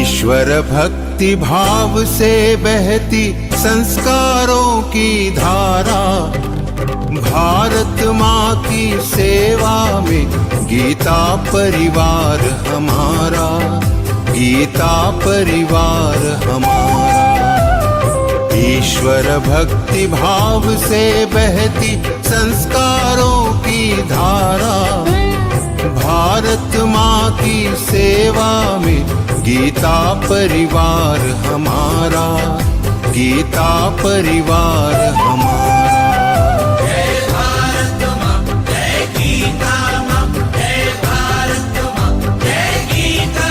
ईश्वर भक्ति भाव से बहती संस्कारों की धारा, भारत माँ की सेवा में गीता परिवार हमारा, गीता परिवार हमारा। ईश्वर भक्ति भाव से बहती संस्कारों की धारा, भारत माँ की सेवा में गीता परिवार हमारा, गीता परिवार हमारा। जय भारत माँ, जय गीता माँ, जय भारत माँ, जय गीता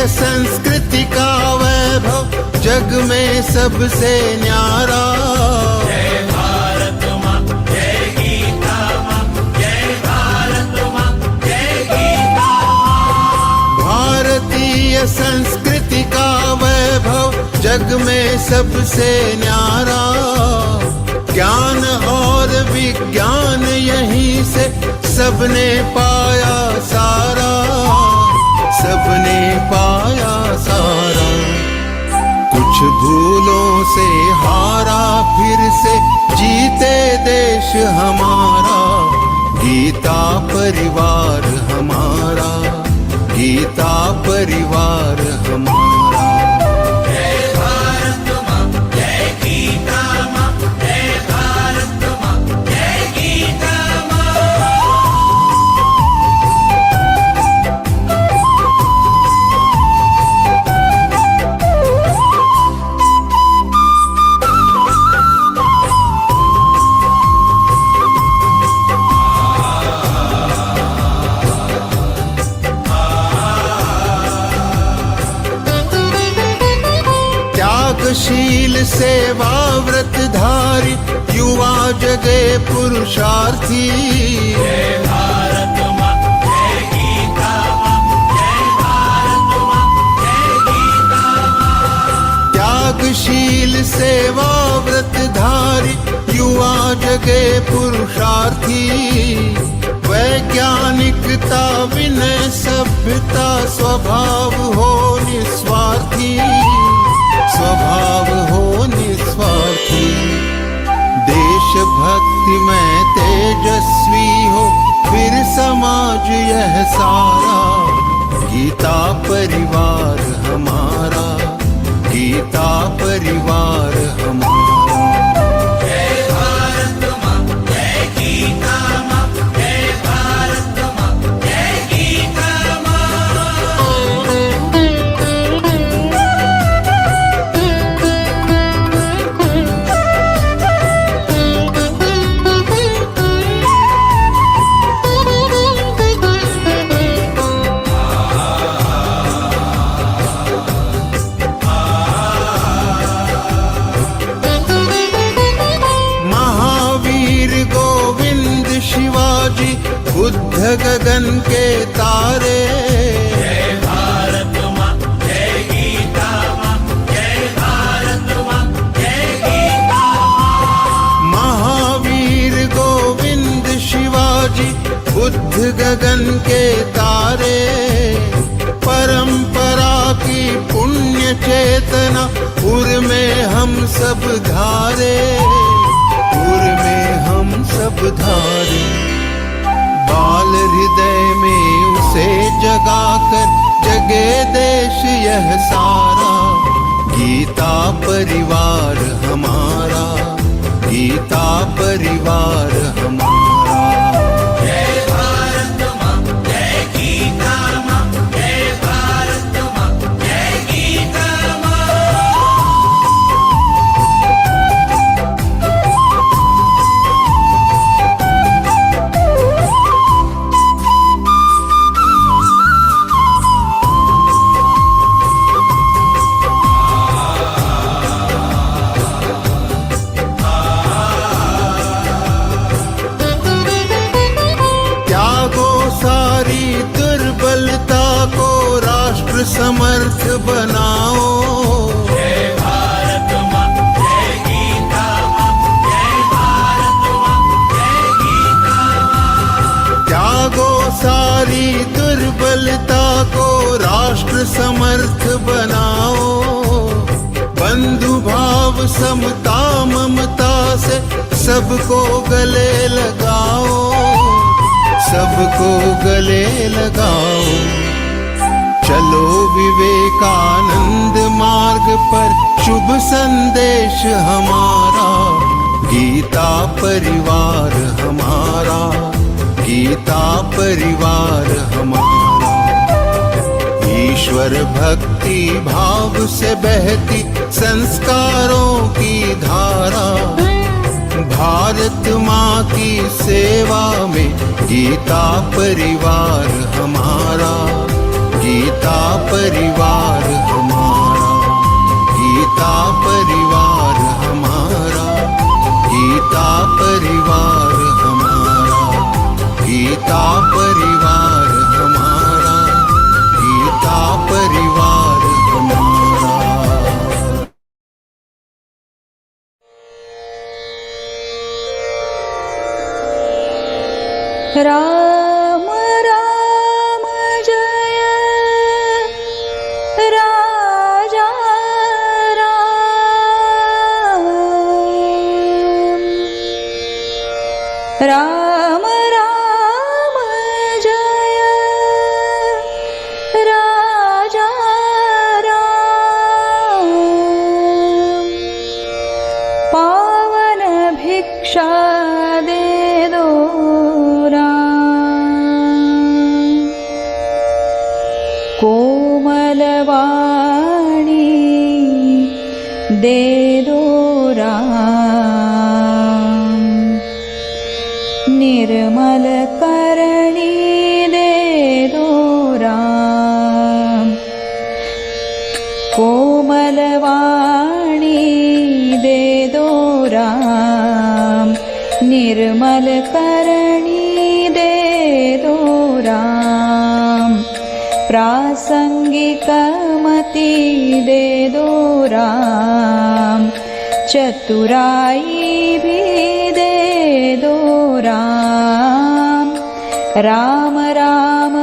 संस्कृति का वैभव जग में सबसे न्यारा। जय भारत माँ, जय गीता माँ, जय भारत माँ, जय गीता माँ। भारतीय संस्कृति का वैभव जग में सबसे न्यारा, ज्ञान और विज्ञान यहीं से सबने पाया सारा, सबने पाया सारा। कुछ भूलों से हारा फिर से जीते देश हमारा, गीता परिवार हमारा, गीता परिवार हमारा। जय भारत माँ, जय गीता माँ, जय भारत माँ, जय गीता शील सेवा व्रतधारी युवा जगे पुरुषार्थी। जय भारत माँ, जय गीता माँ, जय भारत माँ, जय गीता माँ। त्यागशील सेवा व्रतधारी युवा जगे पुरुषार्थी, वैज्ञानिकता विनय सभ्यता स्वभाव हो निस्वार्थी, स्वभाव हो निस्वार्थी। देशभक्ति में तेजस्वी हो फिर समाज यह सारा, गीता परिवार हमारा, गीता परिवार हमारा। जय भारत माँ, जय गीता माँ, जय भारत माँ, जय गीता शिवाजी बुद्ध गगन के तारे। जय भारत माँ, जय गीता माँ, जय भारत माँ, जय गीता माँ। महावीर गोविंद शिवाजी बुद्ध गगन के तारे, परंपरा की पुण्य चेतना उर में हम सब धारे, उर में हम सब धारे। बाल हृदय में उसे जगाकर जगे देश यह सारा, गीता परिवार हमारा, गीता परिवार हमारा। जय भारत माँ, जय गीता माँ, जय भारत माँ, जय गीता माँ। बनाओ। जय भारत माँ, जय गीता माँ, जय भारत माँ, जय गीता माँ। त्यागो सारी दुर्बलता को राष्ट्र समर्थ बनाओ। बंधु भाव समता ममता से सबको गले लगाओ, सबको गले लगाओ। चलो विवेकानंद मार्ग पर शुभ संदेश हमारा। गीता परिवार हमारा, गीता परिवार हमारा। ईश्वर भक्ति भाव से बहती संस्कारों की धारा। भारत माँ की सेवा में गीता परिवार हमारा, गीता परिवार हमारा, गीता परिवार हमारा, गीता परिवार हमारा, गीता परिवार हमारा, गीता परिवार हमारा। राम राम जय राजा राम। राम राम जय राजा राम। पावन भिक्षा दे दो कोमलवाणी दे दो राम। निर्मल करणी दे दो राम। कोमलवाणी दे दो राम। निर्मल करणी दे दो राम। प्रासंगिक मति दे दो राम। चतुराई भी दे दो राम। राम राम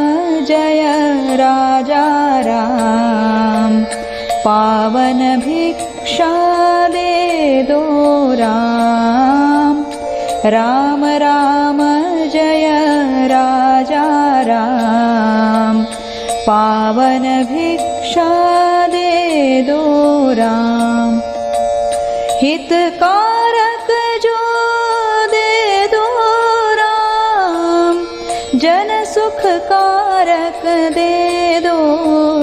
जय राजा राम। पावन भिक्षा दे दो राम। राम राम जय राजा राम। पावन भिक्षा दे दो राम। हितकारक जो दे दो राम। जन सुखकारक दे दो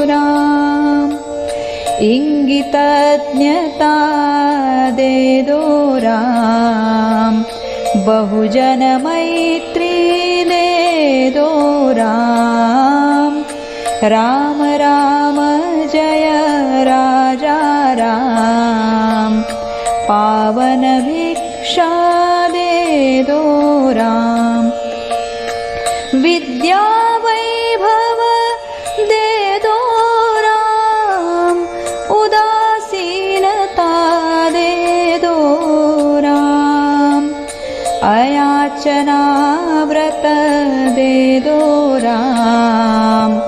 राम। इंगितज्ञता दे दो राम। बहुजन मैत्री दे दो राम। राम राम जय राजा राम। पावन भिक्षा दे दो राम। विद्या वैभव दे दो राम। उदासीनता दे दो राम। अयाचना व्रत दे दो राम।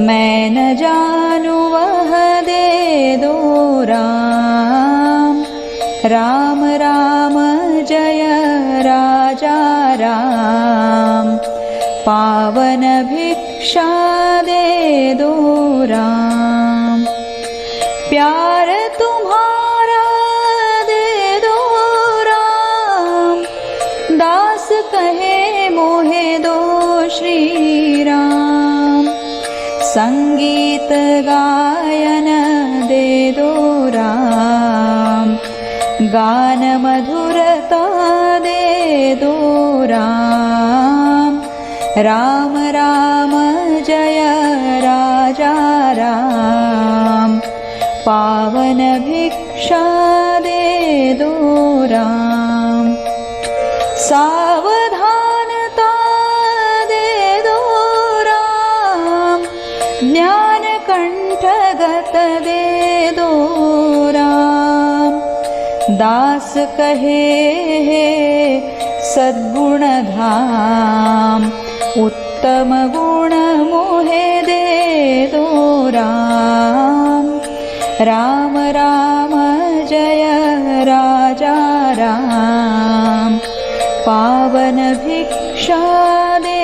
मैं न जानू वह दे दो राम। राम राम जय राजा राम। पावन भिक्षा दे दो राम। प्यार तुम्हारा दे दो राम। दास कहे मोहे दो श्री राम। संगीत गायन दे दो राम। गान मधुरता दे दो राम। राम राम जय राजा राम। पावन भिक्षा दे दो राम। सावधानता दे दो राम। ज्ञान कंठगत दास कहे हे सद्गुण धाम, उत्तम गुण मोहे दे दो राम। राम राम जय राजा राम, पावन भिक्षा दे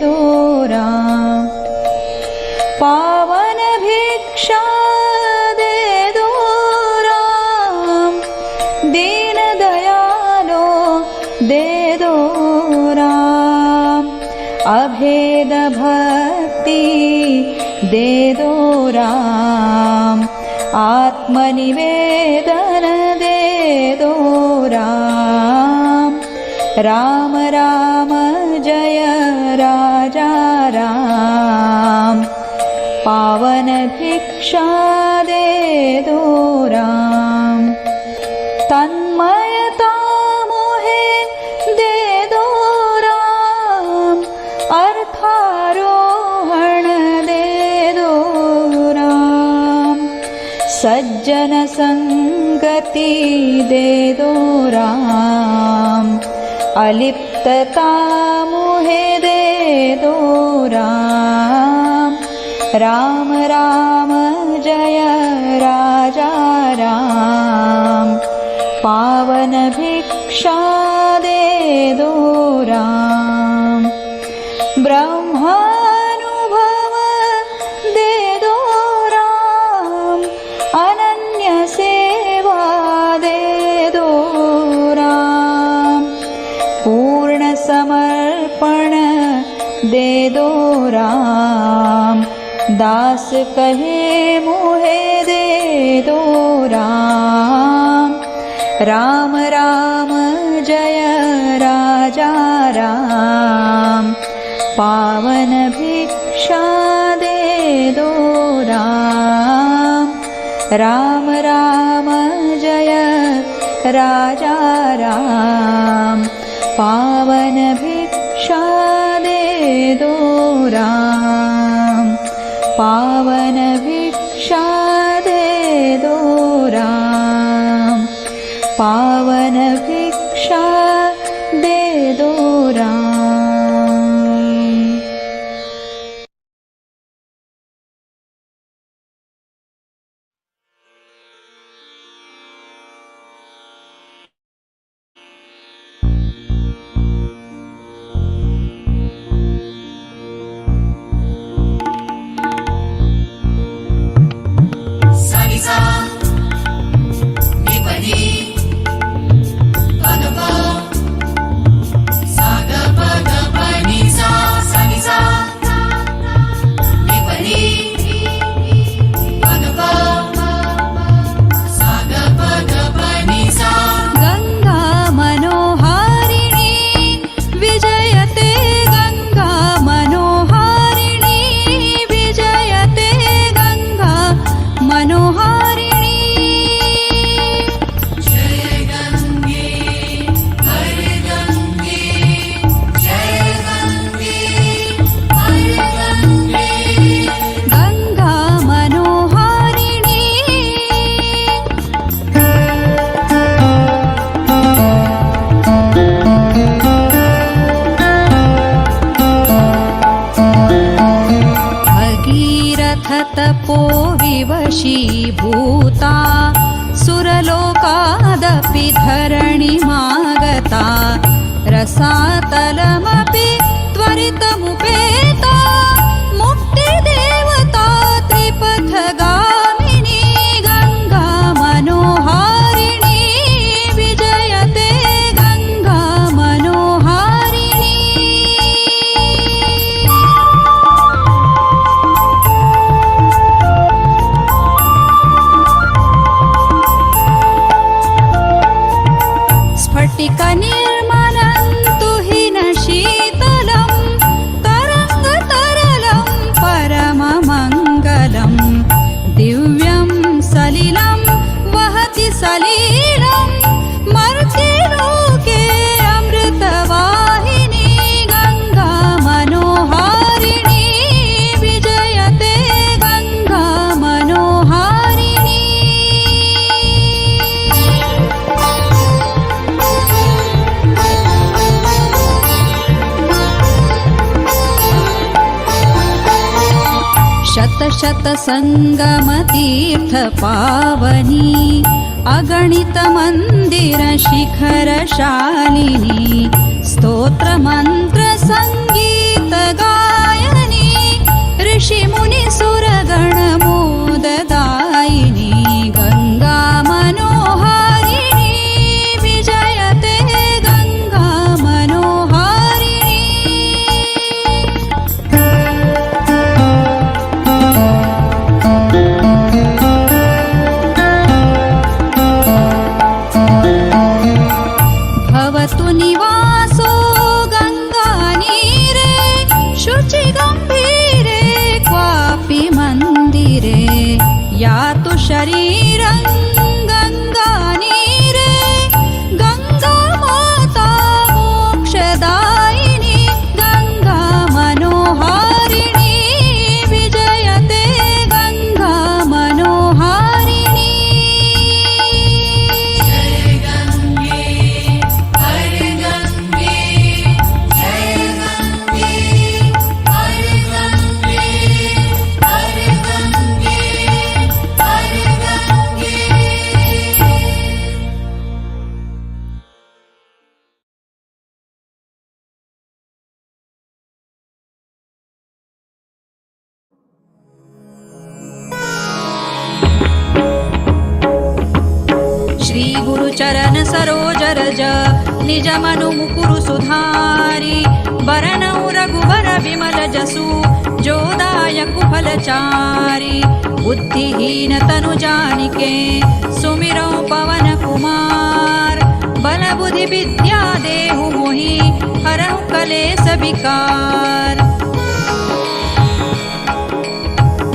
दो राम। पावन भिक्षा दे दो राम, दीन दयालो दे दो राम। अभेद भक्ति दे दो राम, आत्मनिवेदन दे दो राम। राम राम जय राजा राम, पावन भिक्षा दे दो राम। तन्मयता मोहे दे दो राम, अर्थारोहण दे दो राम। सज्जन संगति दे दो राम, अलिप्तता मोहे दे दो राम। राम राम जय राजा राम, पावन भिक्षा दे दो राम। ब्रह्मानुभव दे दो राम, अनन्य सेवा दे दो राम। पूर्ण समर्पण दे दो राम, दास कहे मोहे दे दो राम। राम राम जय राजा राम, पावन भिक्षा दे दो राम। राम राम जय राजा राम, पावन भिक्षा दे दो राम। पावन भिक्षा दे दो राम, पावन भिक्षा दे दो राम। तपो विवशीभूता सुरलोकादपि धरणिमागता रसातलमपि त्वरितमुपेता मुक्तिदेवता त्रिपथगामिनी गङ्गा मनोहारिणी विजयते गङ्गा मनोहारिणी। स्फटिकनिर्मलं तुहिन शीतलं तरङ्गतरलं परममङ्गलं दिव्यं सलिलं वहति सलीलं मर्त्यलोके अमृतवाहिनी गङ्गा मनोहारिणी विजयते गङ्गा मनोहारिणी। शतसंगम तीर्थ पावनी अगणित मंदिर शिखर शालिनी स्तोत्र मंत्र संगीत गायनी ऋषि मुनि सुरगण मोददायिनी गंगा मनोहारिणी विजयते गंगा मनोहारिणी। भवतु निवासो गङ्गानीरे शुचि गम्भीरे क्वापि मन्दिरे यातु शरीरं गङ्गानीरे गङ्गा माता मोक्षदायिनी गङ्गा मनोहारिणी विजयते गङ्गा मनोहारिणी। श्री गुरु चरण सरोज रज निज मनु मुकुरु सुधारी बरनउ रघुबर विमल जसु जोदायक फलचारी बुद्धिहीन तनु जानिके सुमिरौ पवन कुमार बल बुद्धि विद्या देहु मोहि हरहु कलेस विकार।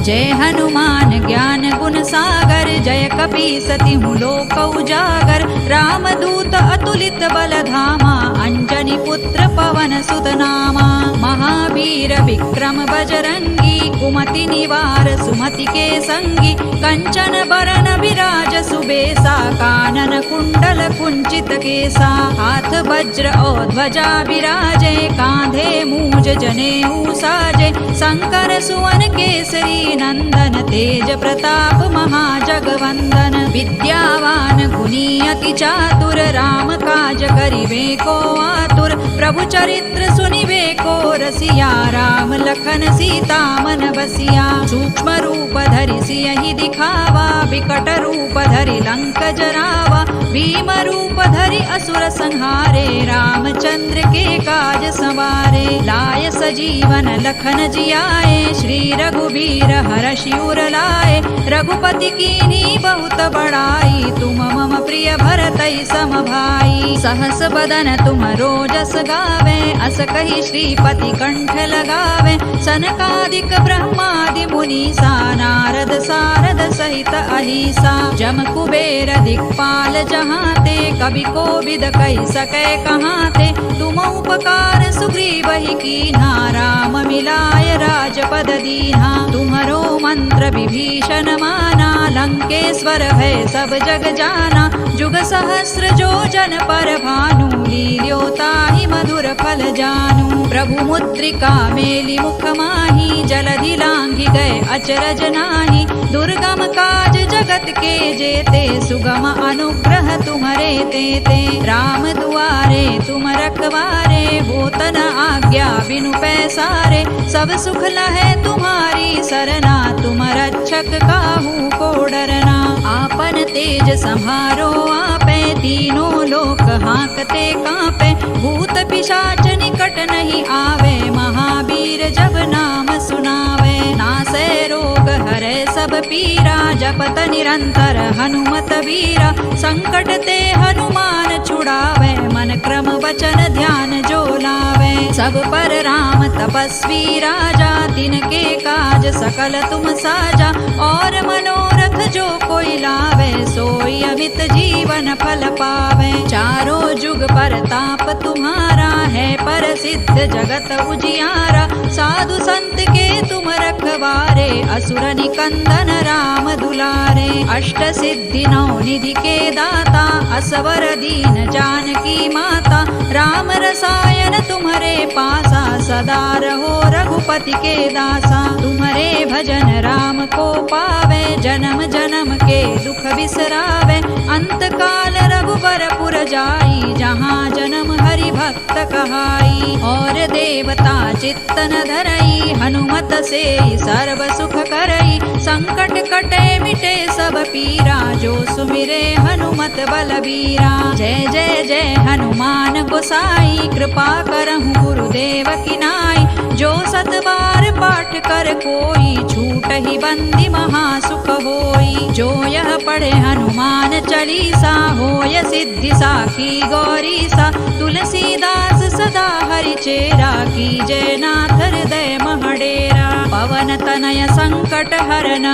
जय हनुमान ज्ञान गुण सागर जय कपीसति लोक उजागर रामदूत अतुलित बल धामा अंजनी पुत्र पवन सुत नामा महावीर विक्रम बजरंगी कुमति निवार सुमति के संगी कंचन बरन विराज सुबेसा कानन कुंडल कुंचित केसा हाथ वज्र और ध्वजा विराजे कांधे मूज जनेऊ साजे शंकर सुवन केसरी नंदन तेज प्रताप महाजगवंदन विद्यावान गुणी अति चातुर राम काज करिवे को आतुर प्रभु चरित्र सुनिवे को रसिया राम लखन सीता मन बसिया सूक्ष्म रूप धरि सियहि दिखावा विकट रूप धरि लंक जरावा भीम रूप धरि असुर संहारे रामचंद्र के काज संवारे लाय सजीवन लखन जियाए श्री रघुबीर हरषि उर लाए रघुपति कीन्ही बहुत बड़ाई तुम मम प्रिय भरतहि सम भाई सहस बदन तुम रोजस गावे अस कहि श्रीपति कंठ लगावे सनकादिक ब्रह्मादि मुनीसा नारद सारद सहित अहिसा जम कुबेर दिक्पाल जहाते कवि कोविद कहि सकै कहाते तुम उपकार सुग्रीवहि कीन्हा राम मिलाय राजपद दीन्हा तुम्हरो मंत्र विभीषण माना लंकेश्वर भय सब जग जाना जुग सहस्र जो जन पर भानु लील्योताहि मधुर फल जानू प्रभु मुद्रिका मेलि मुख माहि जलधि लांघि गए अचरज नाही दुर्गम काज जगत के जेते सुगम अनुग्रह तुम्हरे तेते राम दुआरे तुम रखवारे होत न आज्ञा बिनु पैसारे सब सुख लहै तुम्हारी सरना तुम रक्षक काहू को डरना आपन तेज संहारो आपे तीनों लोक हांकते कांपे भूत पिशाच निकट नहीं आवे महावीर जब नाम सुनावे नासै रोग हरै सब पीरा जपत निरंतर हनुमत वीरा संकट ते हनुमान छुड़ावे मन क्रम वचन ध्यान जो लावे सब पर राम तपस्वी राजा तिनके काज सकल तुम साजा और मनोरथ जो कोई लावे सोई अमित जीवन फल पावे चारों जुग पर ताप तुम्हारा है प्रसिद्ध जगत उजियारा साधु संत के तुम रखवारे असुर निकंदन राम दुलारे अष्ट सिद्धि नौ निधि के दाता असवर दीन जानकी माता राम रसायन तुम्हारे पासा सदा रहो रघुपति के दासा। तुम्हारे भजन राम को पावे, जन्म जन्म के दुख बिसरावे। अंत काल रघुबरपुर जाई, जहाँ जन्म हरि भक्त कहाई। और देवता चित्तन धरई, हनुमत से सर्व सुख करई। संकट कटे मिटे सब पीरा, जो सुमिरे हनुमत बलबीरा। जय जय जय हनुमान गोसाई, कृपा करहु गुरुदेव की नाई। जो सत बार पाठ कर कोई, छूट ही बंदी महासुख होई। जो यह पढ़े हनुमान चालीसा, होय सिद्धि साखी गौरीसा। तुलसीदास सदा हरि चेरा, कीजय नाथ हृदय महडेरा। पवन तनय संकट हरन,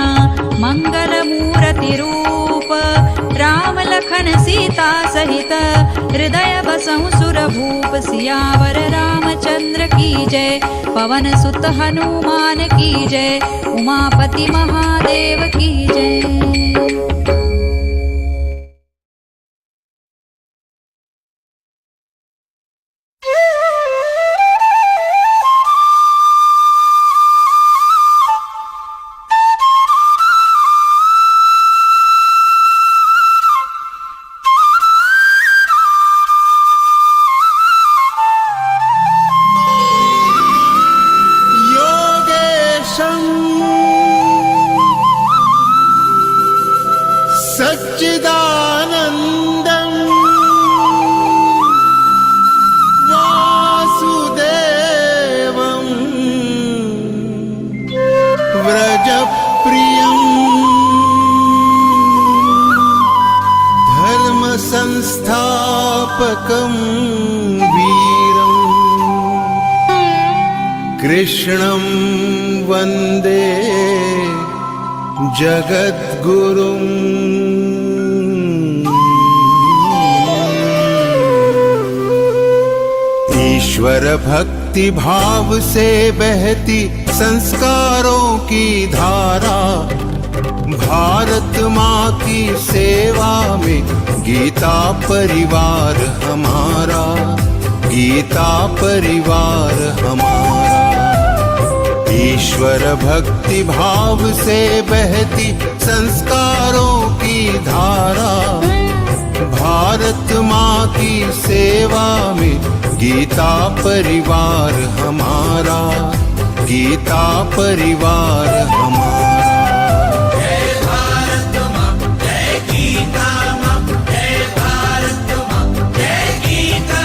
मंगल मूर्ति रूप। राम लखन सीता सहित, हृदय बसहु सुर भूप। सियावर रामचंद्र की जय, पवन सुत हनुमान की जय। उमापति महादेव की जय। सच्चिदानन्दं वासुदेवं व्रजप्रियं धर्मसंस्थापकं वीरं कृष्णं वन्दे जगद्गुरुम्। ईश्वर भक्ति भाव से बहती संस्कारों की धारा, भारत माँ की सेवा में गीता परिवार हमारा, गीता परिवार हमारा। ईश्वर भक्ति भाव से बहती संस्कारों की धारा, भारत माँ की सेवा में गीता परिवार हमारा, गीता परिवार हमारा। जय भारत माँ, जय गीता माँ, जय भारत माँ, जय गीता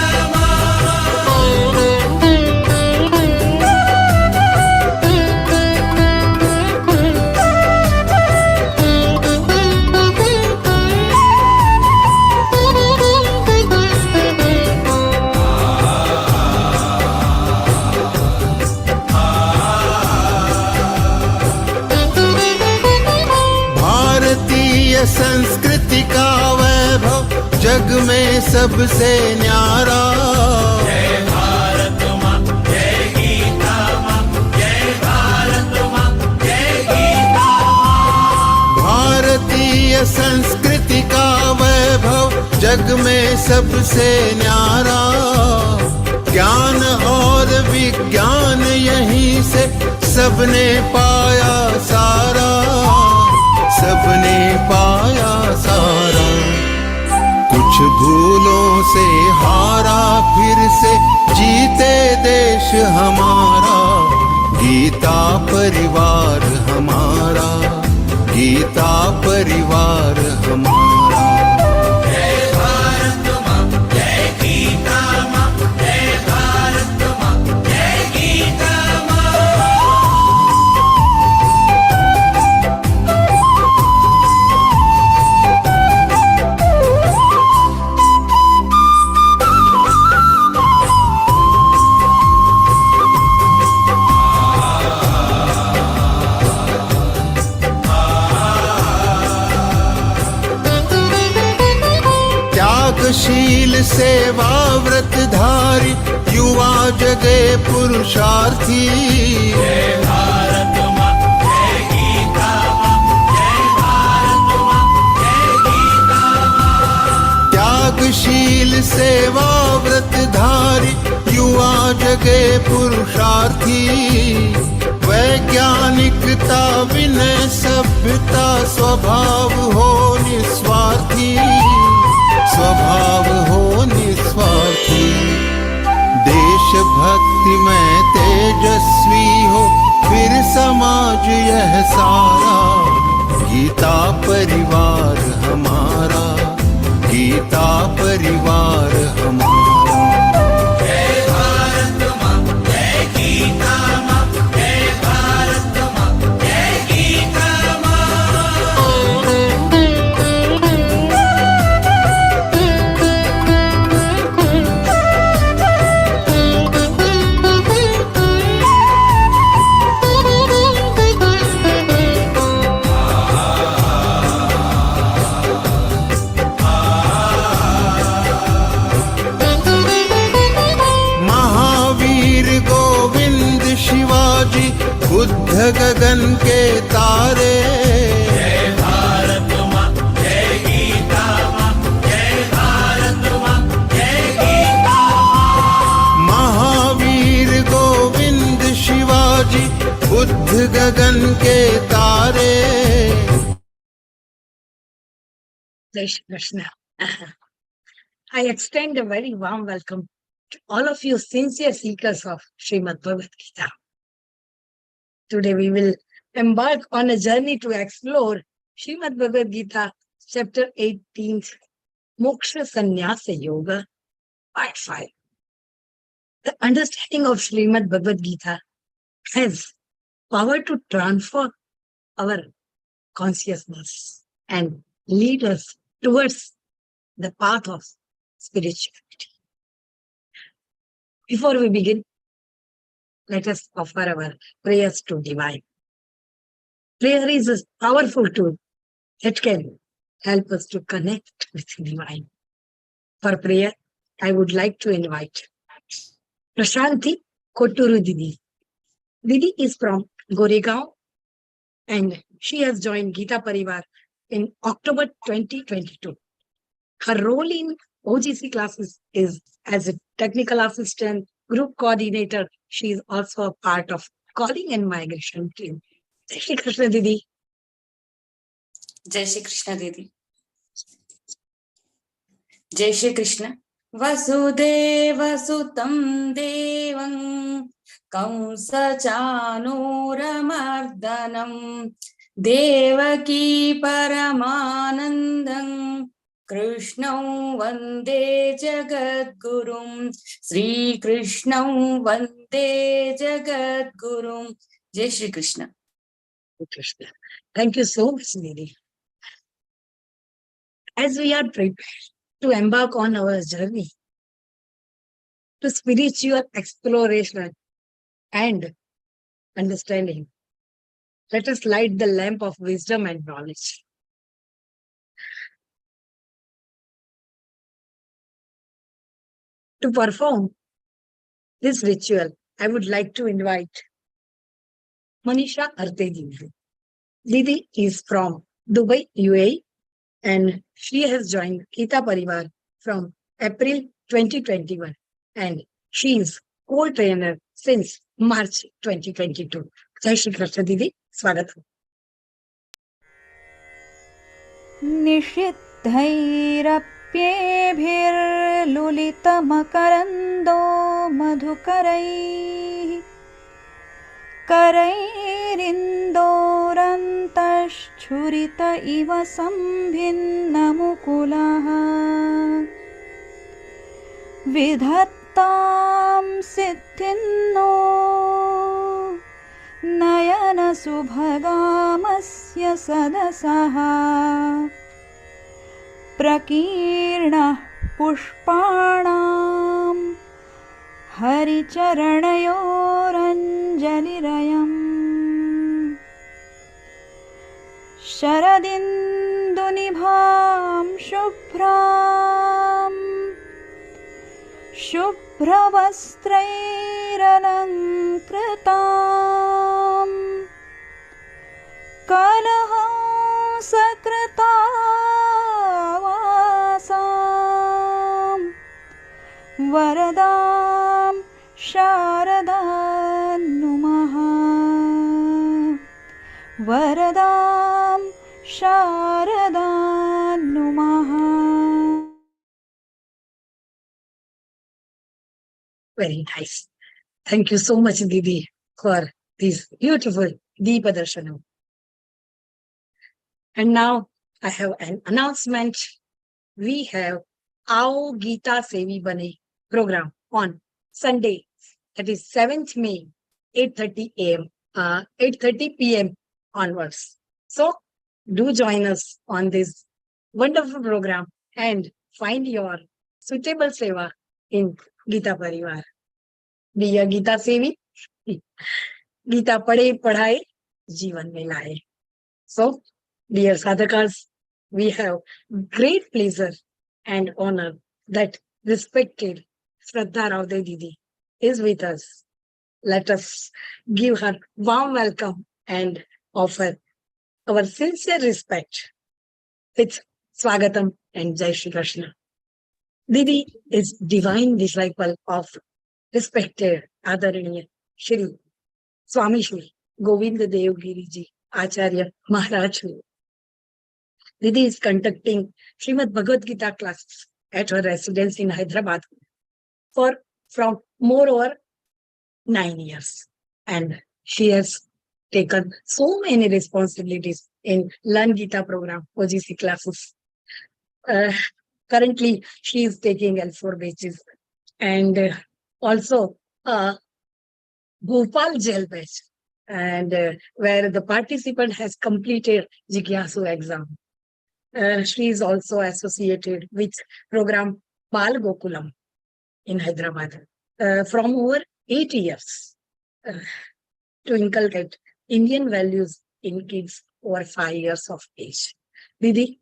संस्कृति का वैभव जग में सबसे न्यारा। जय भारत माँ, जय गीता माँ, जय भारत माँ, जय गीता माँ। भारतीय संस्कृति का वैभव जग में सबसे न्यारा। ज्ञान और विज्ञान यहीं से सबने पाया सारा, सबने पाया सारा। कुछ भूलों से हारा, फिर से जीते देश हमारा, गीता परिवार हमारा, गीता परिवार हमारा। जय भारत माँ, जय गीता माँ, जय भारत माँ, जय गीता माँ। शील सेवा व्रतधारी युवा जगे पुरुषार्थी। जय भारत माँ, जय गीता माँ, जय भारत माँ, जय गीता माँ। त्यागशील सेवा व्रतधारी युवा जगे पुरुषार्थी वैज्ञानिकता विनय सभ्यता स्वभाव हो निस्वार्थी स्वभाव हो निस्वार्थी देशभक्ति में तेजस्वी हो फिर समाज यह सारा गीता परिवार हमारा गीता परिवार हमारा जय भारत माँ जय गीता माँ जय भारत माँ जय गीता महावीर गोविंद शिवाजी बुद्ध गगन के तारे जय भारत माँ जय गीता माँ जय भारत माँ जय गीता महावीर गोविंद शिवाजी बुद्ध गगन के तारे Jai Shri Krishna. I extend a very warm welcome to all of you sincere seekers of Śrīmad-Bhagavadgītā. Today we will embark on a journey to explore Śrīmad-Bhagavadgītā, chapter 18, Moksha Sannyasa Yoga, part 5. The understanding of Śrīmad-Bhagavadgītā has power to transform our consciousness and lead us towards the path of spirituality. Before we begin, let us offer our prayers to Divine. Prayer is a powerful tool that can help us to connect with Divine. For prayer, I would like to invite Prashanti Kotturu Didi. Didi is from Goregaon and she has joined Geeta Parivar in October 2022. Her role in OGC classes is as a technical assistant, group coordinator. She is also a part of calling and migration team. Jai Shri Krishna Didi. जय श्री कृष्ण दीदी. जय श्री कृष्ण. वसुदेव सुतं देवं कंसचानूरमर्दनं देवकी परमानन्दं कृष्णं वन्दे जगद्गुरुं श्रीकृष्णं वन्दे जगद्गुरुं. जय Shri Krishna. Krishna. Thank you so much, Didi. As we are prepared to embark on our journey to spiritual exploration and understanding, let us light the lamp of wisdom and knowledge. To perform this ritual, I would like to invite Manisha Artedi. Didi is from Dubai, UAE, and she has joined Geeta Parivar from April 2021, and she is co-trainer since March 2022. Jai Shri Krishna Didi, Swagatam. निषिद्धैरप्येभिर्लुलितमकरन्दो मधुकरैः करैरिन्दोरन्तश्छुरित इव सम्भिन्नमुकुलः विधत्तां सिद्धिन्नो नयनसुभगामस्य सदसः प्रकीर्णः पुष्पाणां हरिचरणयोरञ्जलिरयम् शरदिन्दुनिभां शुभ्रां शुभ्रवस्त्रैरलङ्कृतां कलहंसकृतावासां वरदां शारदां नुमः वरदां शारदां नुमः. Very nice. Thank you so much, Didi, for this beautiful Deepa Darshanam. And now I have an announcement. We have Ao Geeta Sevi Bane program on Sunday, that is 7th May, 8:30 a.m., 8:30 p.m. onwards. So do join us on this wonderful program and find your suitable seva in Geeta Parivar. Be a Geeta Sevi. Geeta Pade Padhaye, Jeevan mein laaye. So, dear sadhakas, we have great pleasure and honor that respected Shraddha Raodeo Didi is with us. Let us give her warm welcome and offer our sincere respect with Swagatam and Jai Shri Krishna. Didi is divine disciple of respected Adaraniya Shri Swami Shri Govind Dev Giri Ji Acharya Maharaj. Didi is conducting Śrīmad-Bhagavadgītā classes at her residence in Hyderabad from moreover 9 years. And she has taken so many responsibilities in Learn Geeta program, OGC classes. Currently, she is taking L4 batches and also Bhopal jail batch, and where the participant has completed Jigyasu exam. She is also associated with program Bal Gokulam in Hyderabad from over 8 years to inculcate Indian values in kids over 5 years of age. Didi,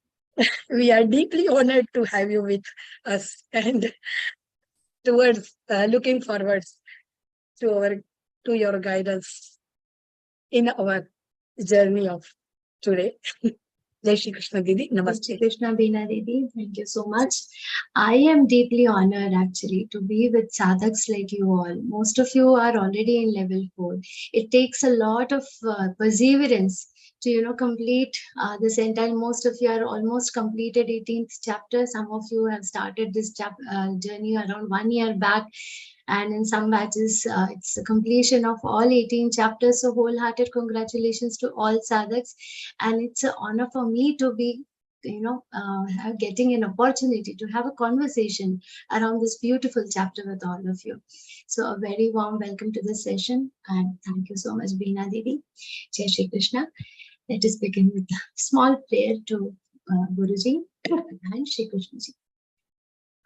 we are deeply honored to have you with us and towards looking forward to your guidance in our journey of today. Jai Shri Krishna Didi, Namaste. Shri Krishna Beena Didi, thank you so much. I am deeply honored actually to be with sadhaks like you all. Most of you are already in level 4. It takes a lot of perseverance to complete this entire. Most of you are almost completed 18th chapter. Some of you have started this journey around 1 year back. And in some batches, it's the completion of all 18 chapters. So wholehearted congratulations to all sadhaks. And it's an honor for me to be, getting an opportunity to have a conversation around this beautiful chapter with all of you. So a very warm welcome to this session. And thank you so much, Beena Didi. Jai Shri Krishna. Let us begin with a small prayer to Guruji and Shri Krishna Ji.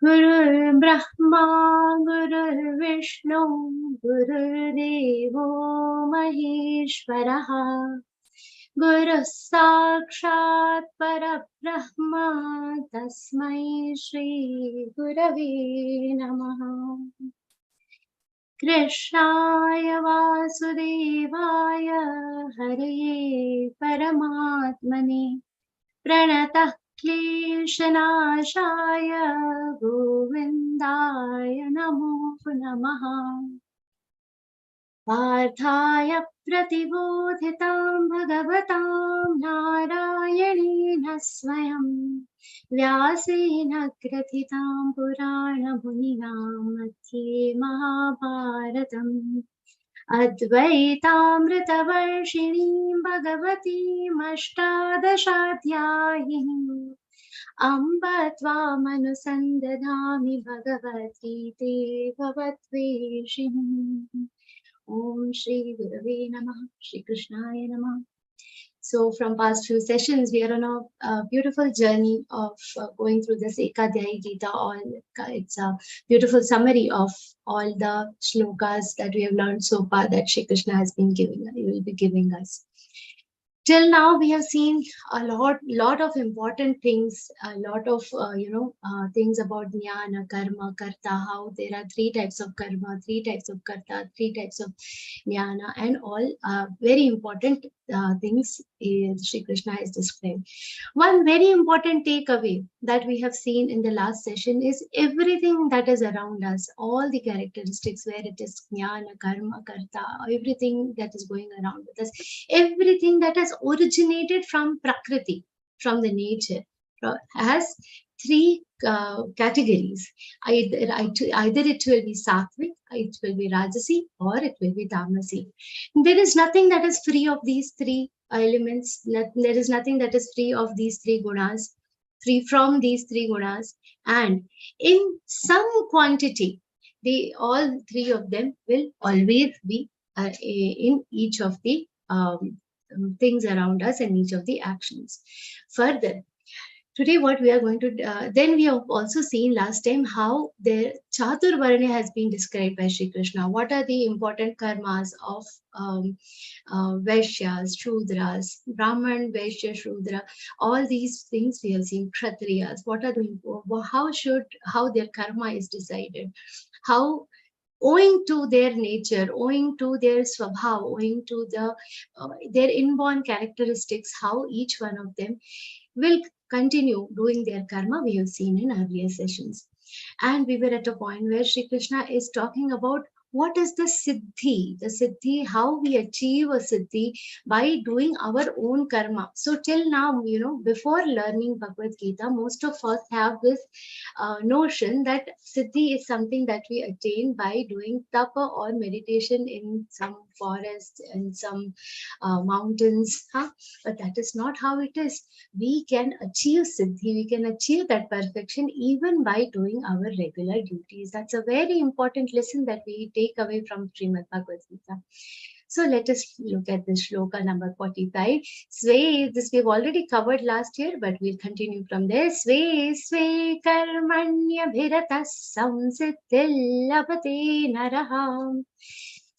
Guru Brahma, Guru Vishnu, Guru Devo Maheshwaraha, Guru Sakshat Parabrahma, Tasmai Shri Gurave Namaha. Krishnaya Vasudevaya, Hare Paramatmane, Pranatah Kleshanashaya, Govindaya Namo Namaha. Parthaya Pratibodhitam Bhagavatam Narayanena Swayam, Vyasena Krathitam Purana Muninam Madhye Mahabharatam, Advaitamritavarshiniam Bhagavatim Ashtadashaധ്യായിനീം Amba Tvamanusandadhami Bhagavad-gītē Bhavatveshinim. Om Shri Gurave Namaha, Shri Krishnaya Namaha. So from past few sessions, we are on a beautiful journey of going through this Ekadhyayi Geeta. It's a beautiful summary of all the shlokas that we have learned so far that Shri Krishna has been giving, he will be giving us. till now we have seen a lot of important things, a lot of things about jnana, karma, karta, how there are three types of karma, three types of karta, three types of jnana, and all very important things Sri Krishna has described. One very important takeaway that we have seen in the last session is everything that is around us, all the characteristics, where it is jnana, karma, karta, everything that is going around with us, everything that has originated from Prakriti, from the nature, has three categories. Either it will be sattvic, it will be rajasi, or it will be tamasi. There is nothing that is free of these three elements. There is nothing that is free of these three gunas, free from these three gunas, and in some quantity, all three of them will always be in each of the things around us and each of the actions. Further, today what we are going to then we have also seen last time how the Chatur Varna has been described by Shri Krishna. What are the important karmas of Vaishyas, Shudras, Brahman, Vaishya, Shudra? All these things we have seen. Kshatriyas, what are the how their karma is decided, how owing to their nature, owing to their swabha, owing to their inborn characteristics, how each one of them will continue doing their karma, we have seen in earlier sessions. And we were at a point where Shri Krishna is talking about what is the siddhi, how we achieve a siddhi by doing our own karma. So till now, before learning Bhagavad Gita, most of us have this notion that siddhi is something that we attain by doing tapa or meditation in some forest, in some mountains. But that is not how it is. We can achieve siddhi, we can achieve that perfection even by doing our regular duties. That's a very important lesson that we take away from Śrīmad-Bhagavadgītā. So let us look at this shloka number 45. Sve, this we've already covered last year, but we'll continue from there. Sve sve karmanya bhiratas samsiddhil labhate naraham.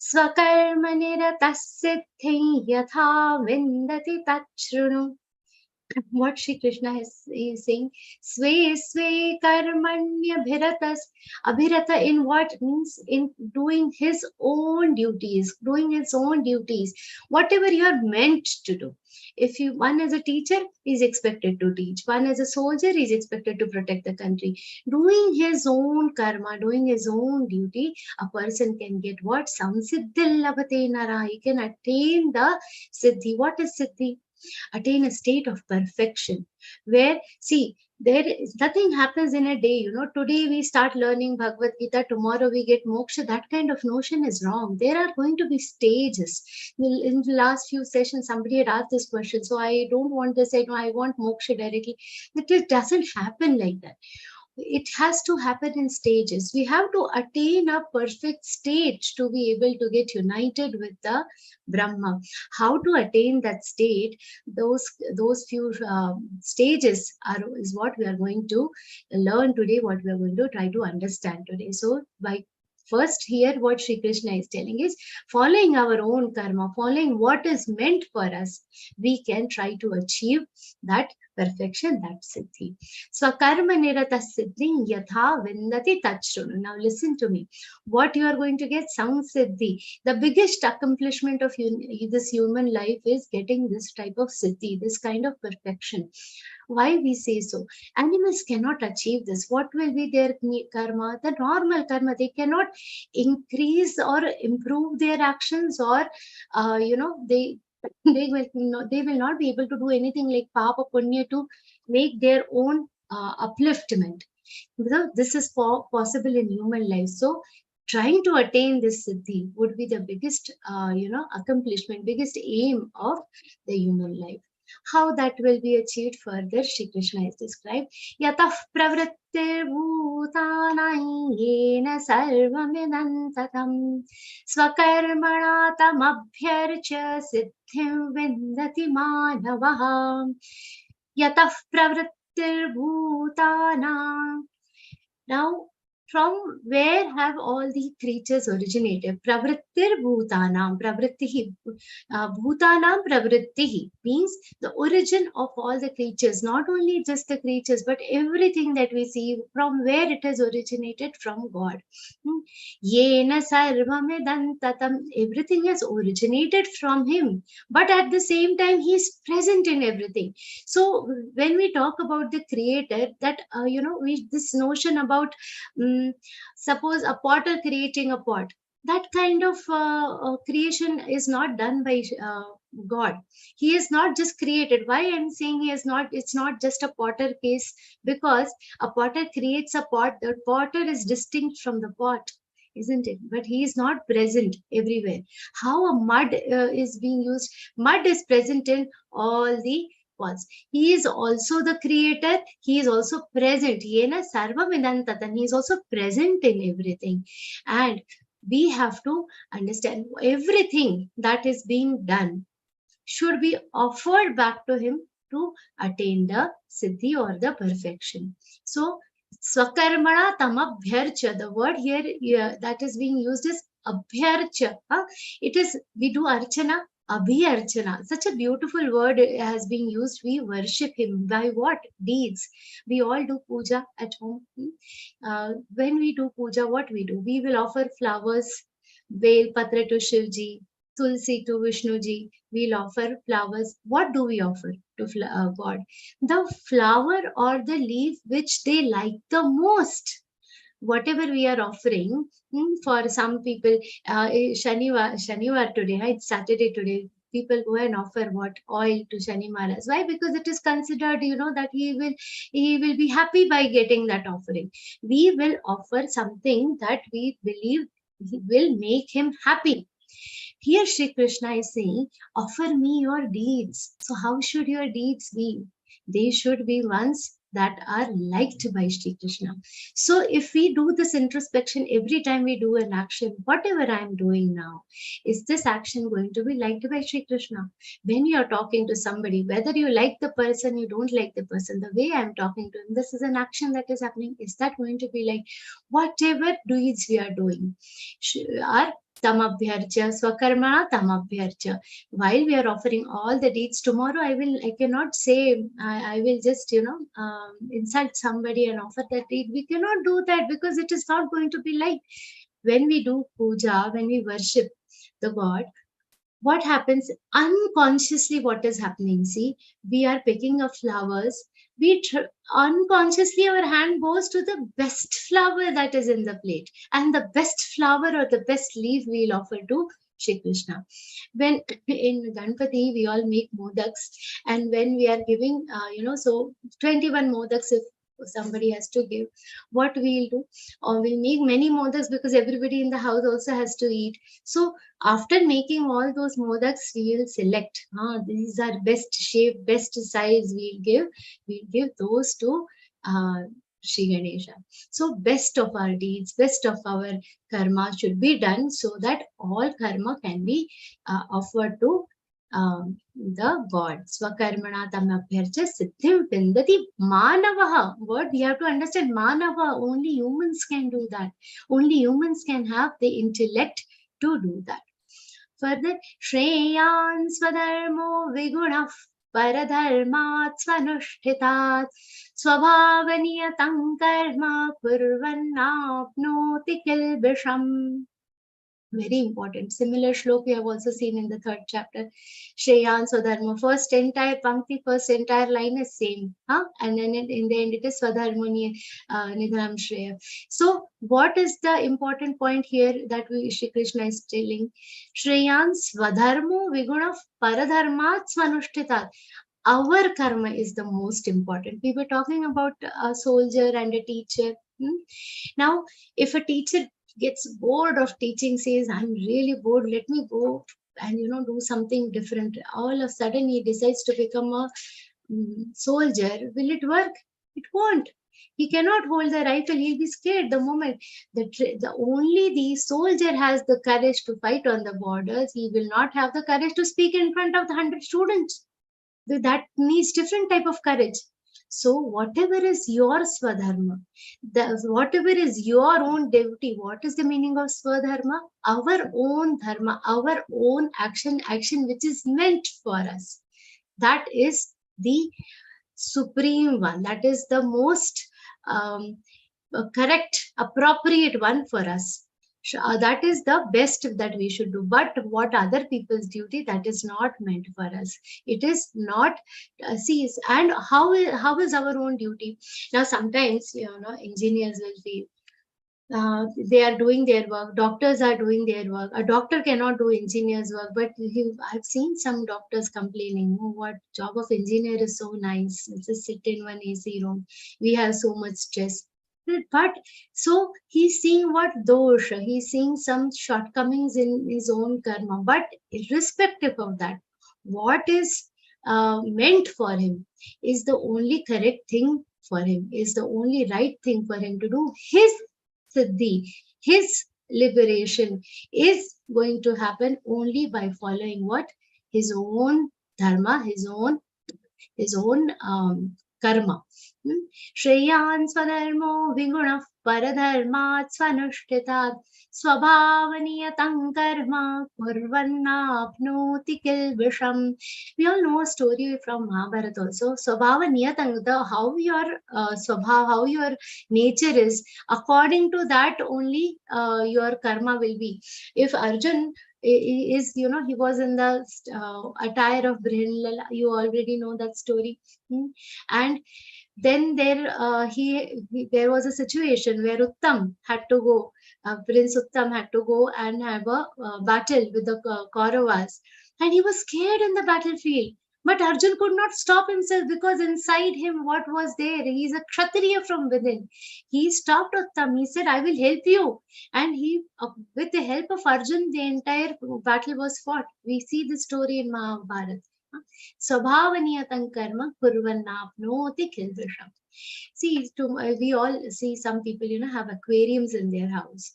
Swakarmaniratas siddhi yatha vindati tachrunu. What Shri Krishna is saying, Sve Sve Karmanya Bhiratas. Abhirata in what means? In doing his own duties, whatever you are meant to do. If one as a teacher is expected to teach, one as a soldier is expected to protect the country. Doing his own karma, doing his own duty, a person can get what? Samsiddhil labhate nara. He can attain the siddhi. What is siddhi? Attain a state of perfection where, see, there is nothing happens in a day. Today we start learning Bhagavad Gita, tomorrow we get moksha. That kind of notion is wrong. There are going to be stages. In the last few sessions, somebody had asked this question. So I don't want to say, no, I want moksha directly. It doesn't happen like that. It has to happen in stages. We have to attain a perfect state to be able to get united with the Brahma. How to attain that state? Those few stages is what we are going to learn today, what we are going to try to understand today. So first here what Shri Krishna is telling is, following our own karma, following what is meant for us, we can try to achieve that perfection, that siddhi. Swakarma nirata siddhi yatha vindati tachrunu. Now listen to me. What you are going to get? Samsiddhi. The biggest accomplishment of this human life is getting this type of siddhi, this kind of perfection. Why we say so? Animals cannot achieve this. What will be their karma? The normal karma. They cannot increase or improve their actions, or they will not be able to do anything like papa punya to make their own upliftment. Because this is possible in human life. So trying to attain this siddhi would be the biggest accomplishment, biggest aim of the human life. How that will be achieved further, Shri Krishna is described. Yatah pravrittir bhutanai yena sarvamidam tatam swakarmana tam abhyarcha siddhim vindati manavaha. Yatah pravrittir bhutana. Now, from where have all the creatures originated? Pravrittir bhutanam, pravrittihi. Bhutanam pravrittihi means the origin of all the creatures, not only just the creatures, but everything that we see, from where it has originated, from God. Yena sarvamidam tatam, everything has originated from him, but at the same time he is present in everything. So when we talk about the creator, that this notion about suppose a potter creating a pot, that kind of creation is not done by God. He is not just created. Why I'm saying he is not, it's not just a potter case, because a potter creates a pot, the potter is distinct from the pot, isn't it? But he is not present everywhere. How a mud is being used, mud is present in all the pots. He is also the creator, he is also present. Yena sarvam idantatan, he is also present in everything. And we have to understand everything that is being done should be offered back to him to attain the siddhi or the perfection. So swakarmana tamabhyarcha, the word here that is being used is abhyarcha. It is, we do archana, abhyarchana. Such a beautiful word has been used. We worship him by what? Deeds. We all do puja at home. When we do puja, what we do? We will offer flowers, Vel Patra to Shivji, Tulsi to Vishnuji. We'll offer flowers. What do we offer to God? The flower or the leaf which they like the most. Whatever we are offering, for some people, Shanivar today, it's Saturday today, people go and offer what? Oil to Shani Maharaj. Why? Because it is considered, that he will be happy by getting that offering. We will offer something that we believe will make him happy. Here Shri Krishna is saying, offer me your deeds. So how should your deeds be? They should be ones that are liked by Shri Krishna. So if we do this introspection every time we do an action, whatever I am doing now, is this action going to be liked by Shri Krishna? When you are talking to somebody, whether you like the person, you don't like the person, the way I am talking to him, this is an action that is happening. Is that going to be like whatever deeds we are doing? Are tamabhyarcha, swakarmana tamabhyarcha. While we are offering all the deeds, tomorrow I cannot say, I will just, insult somebody and offer that deed. We cannot do that because it is not going to be like. When we do puja, when we worship the God, what happens unconsciously? What is happening? See, we are picking up flowers. Unconsciously our hand goes to the best flower that is in the plate, and the best flower or the best leaf we'll offer to Shri Krishna. When in Ganpati we all make modaks, and when we are giving, so 21 modaks if somebody has to give, what we'll do, or we'll make many modaks because everybody in the house also has to eat. So after making all those modaks, we will select, these are best shape, best size, we'll give those to Shri Ganesha. So best of our deeds, best of our karma should be done so that all karma can be offered to the God. Swakarmana tamabhyarcha siddhim pindati manavaha. What we have to understand, manava, only humans can do that. Only humans can have the intellect to do that. Further, Shreyan swadharmo vigunah paradharmat svanushthitat swabhavaniyatam karma kurvannapnoti kilbisham. Very important. Similar shlok we have also seen in the 3rd chapter. Shreyan Swadharma. First entire pankti, first entire line is same. And then in the end it is Swadharmoni Nidhanam Shreya. So what is the important point here that Shri Krishna is telling? Shreyan Swadharmo Viguna Paradharmat Svanushthitat. Our karma is the most important. We were talking about a soldier and a teacher. Now, if a teacher gets bored of teaching, says, I'm really bored, let me go and do something different. All of a sudden he decides to become a soldier. Will it work? It won't. He cannot hold the rifle. He'll be scared the moment. Only the soldier has the courage to fight on the borders. He will not have the courage to speak in front of the 100 students. That needs different type of courage. So whatever is your swadharma, whatever is your own duty, what is the meaning of swadharma? Our own dharma, our own action which is meant for us. That is the supreme one. That is the most correct, appropriate one for us. That is the best that we should do. But what other people's duty, that is not meant for us. It is not. And how is our own duty? Now sometimes engineers will feel they are doing their work, doctors are doing their work. A doctor cannot do engineer's work, but I've seen some doctors complaining, oh, what job of engineer is so nice, just sit in one AC room, we have so much stress. But so he's seeing what dosha, he's seeing some shortcomings in his own karma. But irrespective of that, what is meant for him is the only correct thing for him, is the only right thing for him to do. His siddhi, his liberation is going to happen only by following what? His own dharma, his own karma. Shreyan swadharmo vingunah paradharmat swanushtitat swabhavaniyatam karma kurvannapnoti kilvisham. We all know a story from Mahabharata also. Swabhavaniyatam, how your swabhav, how your nature is, according to that only your karma will be. If Arjun is, he was in the attire of Brihanlala, you already know that story. And then there was a situation where Uttam had to go, Prince Uttam had to go and have a battle with the Kauravas, and he was scared in the battlefield. But Arjun could not stop himself, because inside him what was there? He is a Kshatriya from within. He stopped Uttam. He said, I will help you. And with the help of Arjun, the entire battle was fought. We see this story in Mahabharata. Swabhavaniyatam karma kurvannapnoti kilvisham. See, we all see some people, have aquariums in their house.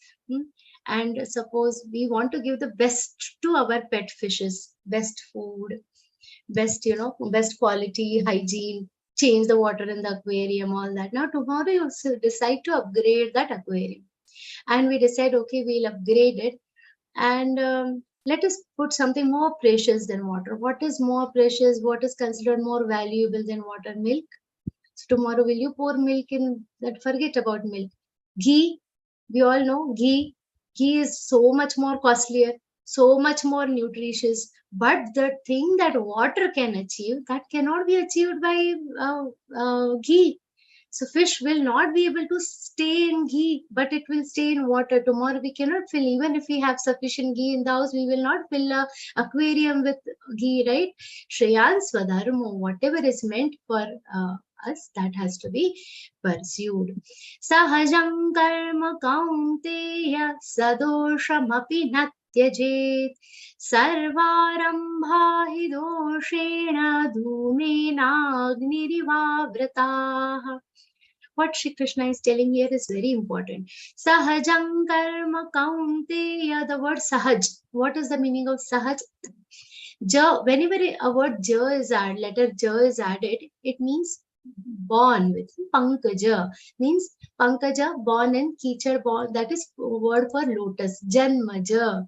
And suppose we want to give the best to our pet fishes, best food, best quality, hygiene, change the water in the aquarium, all that. Now tomorrow you decide to upgrade that aquarium. And we decide, okay, we'll upgrade it. And let us put something more precious than water. What is more precious? What is considered more valuable than water? Milk. So tomorrow, will you pour milk in that? Forget about milk. Ghee. We all know ghee. Ghee is so much more costlier, so much more nutritious. But the thing that water can achieve, that cannot be achieved by ghee. So fish will not be able to stay in ghee, but it will stay in water. Tomorrow we cannot fill, even if we have sufficient ghee in the house, we will not fill an aquarium with ghee, right? Shreyan swadharmo, whatever is meant for us, that has to be pursued. Sahajam karma kaunteya sadoshamapi natyajet sarvarambha hi doshena dhumena agnirivavrataha. What Shri Krishna is telling here is very important. Sahajam karma kaunteya, the word sahaj. What is the meaning of sahaj? Ja, whenever a word ja is added, letter ja is added, it means born with. Pankaja means Pankaja, born, and Kichar, born, that is word for lotus. Janmaja.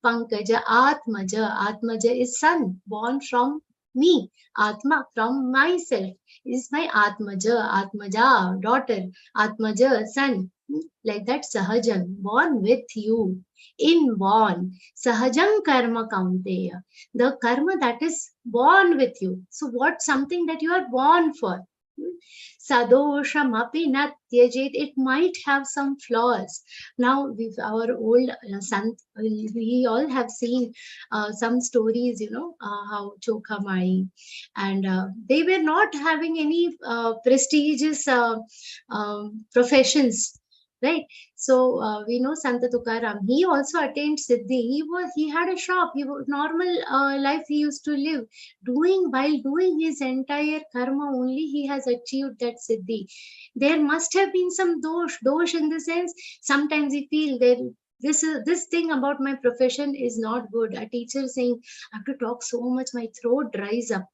Pankaja, Atmaja is son, born from me. Atma, from myself, is my Atmaja, daughter. Atmaja, son. Like that, Sahajam, born with you, inborn. Sahajam karma kaunteya, the karma that is born with you. So what? Something that you are born for. Sadosham api natyajet, it might have some flaws. Now, with our old sant, we all have seen some stories, how Chokhamai, and they were not having any prestigious professions. Right, so we know Santa Tukaram. He also attained Siddhi. He had a shop. He was normal life he used to live. While doing his entire karma only, he has achieved that Siddhi. There must have been some dosh in the sense. Sometimes we feel this thing about my profession is not good. A teacher saying, I have to talk so much, my throat dries up.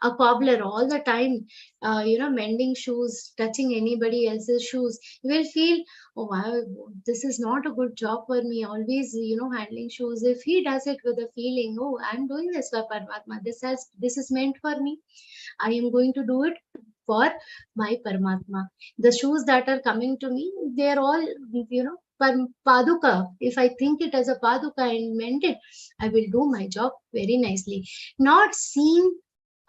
A cobbler all the time, mending shoes, touching anybody else's shoes, you will feel, oh wow, this is not a good job for me. Always, handling shoes. If he does it with a feeling, oh, I'm doing this for Paramatma. This is meant for me. I am going to do it for my Paramatma. The shoes that are coming to me, they are all, paduka. If I think it as a paduka and mend it, I will do my job very nicely. Not seeing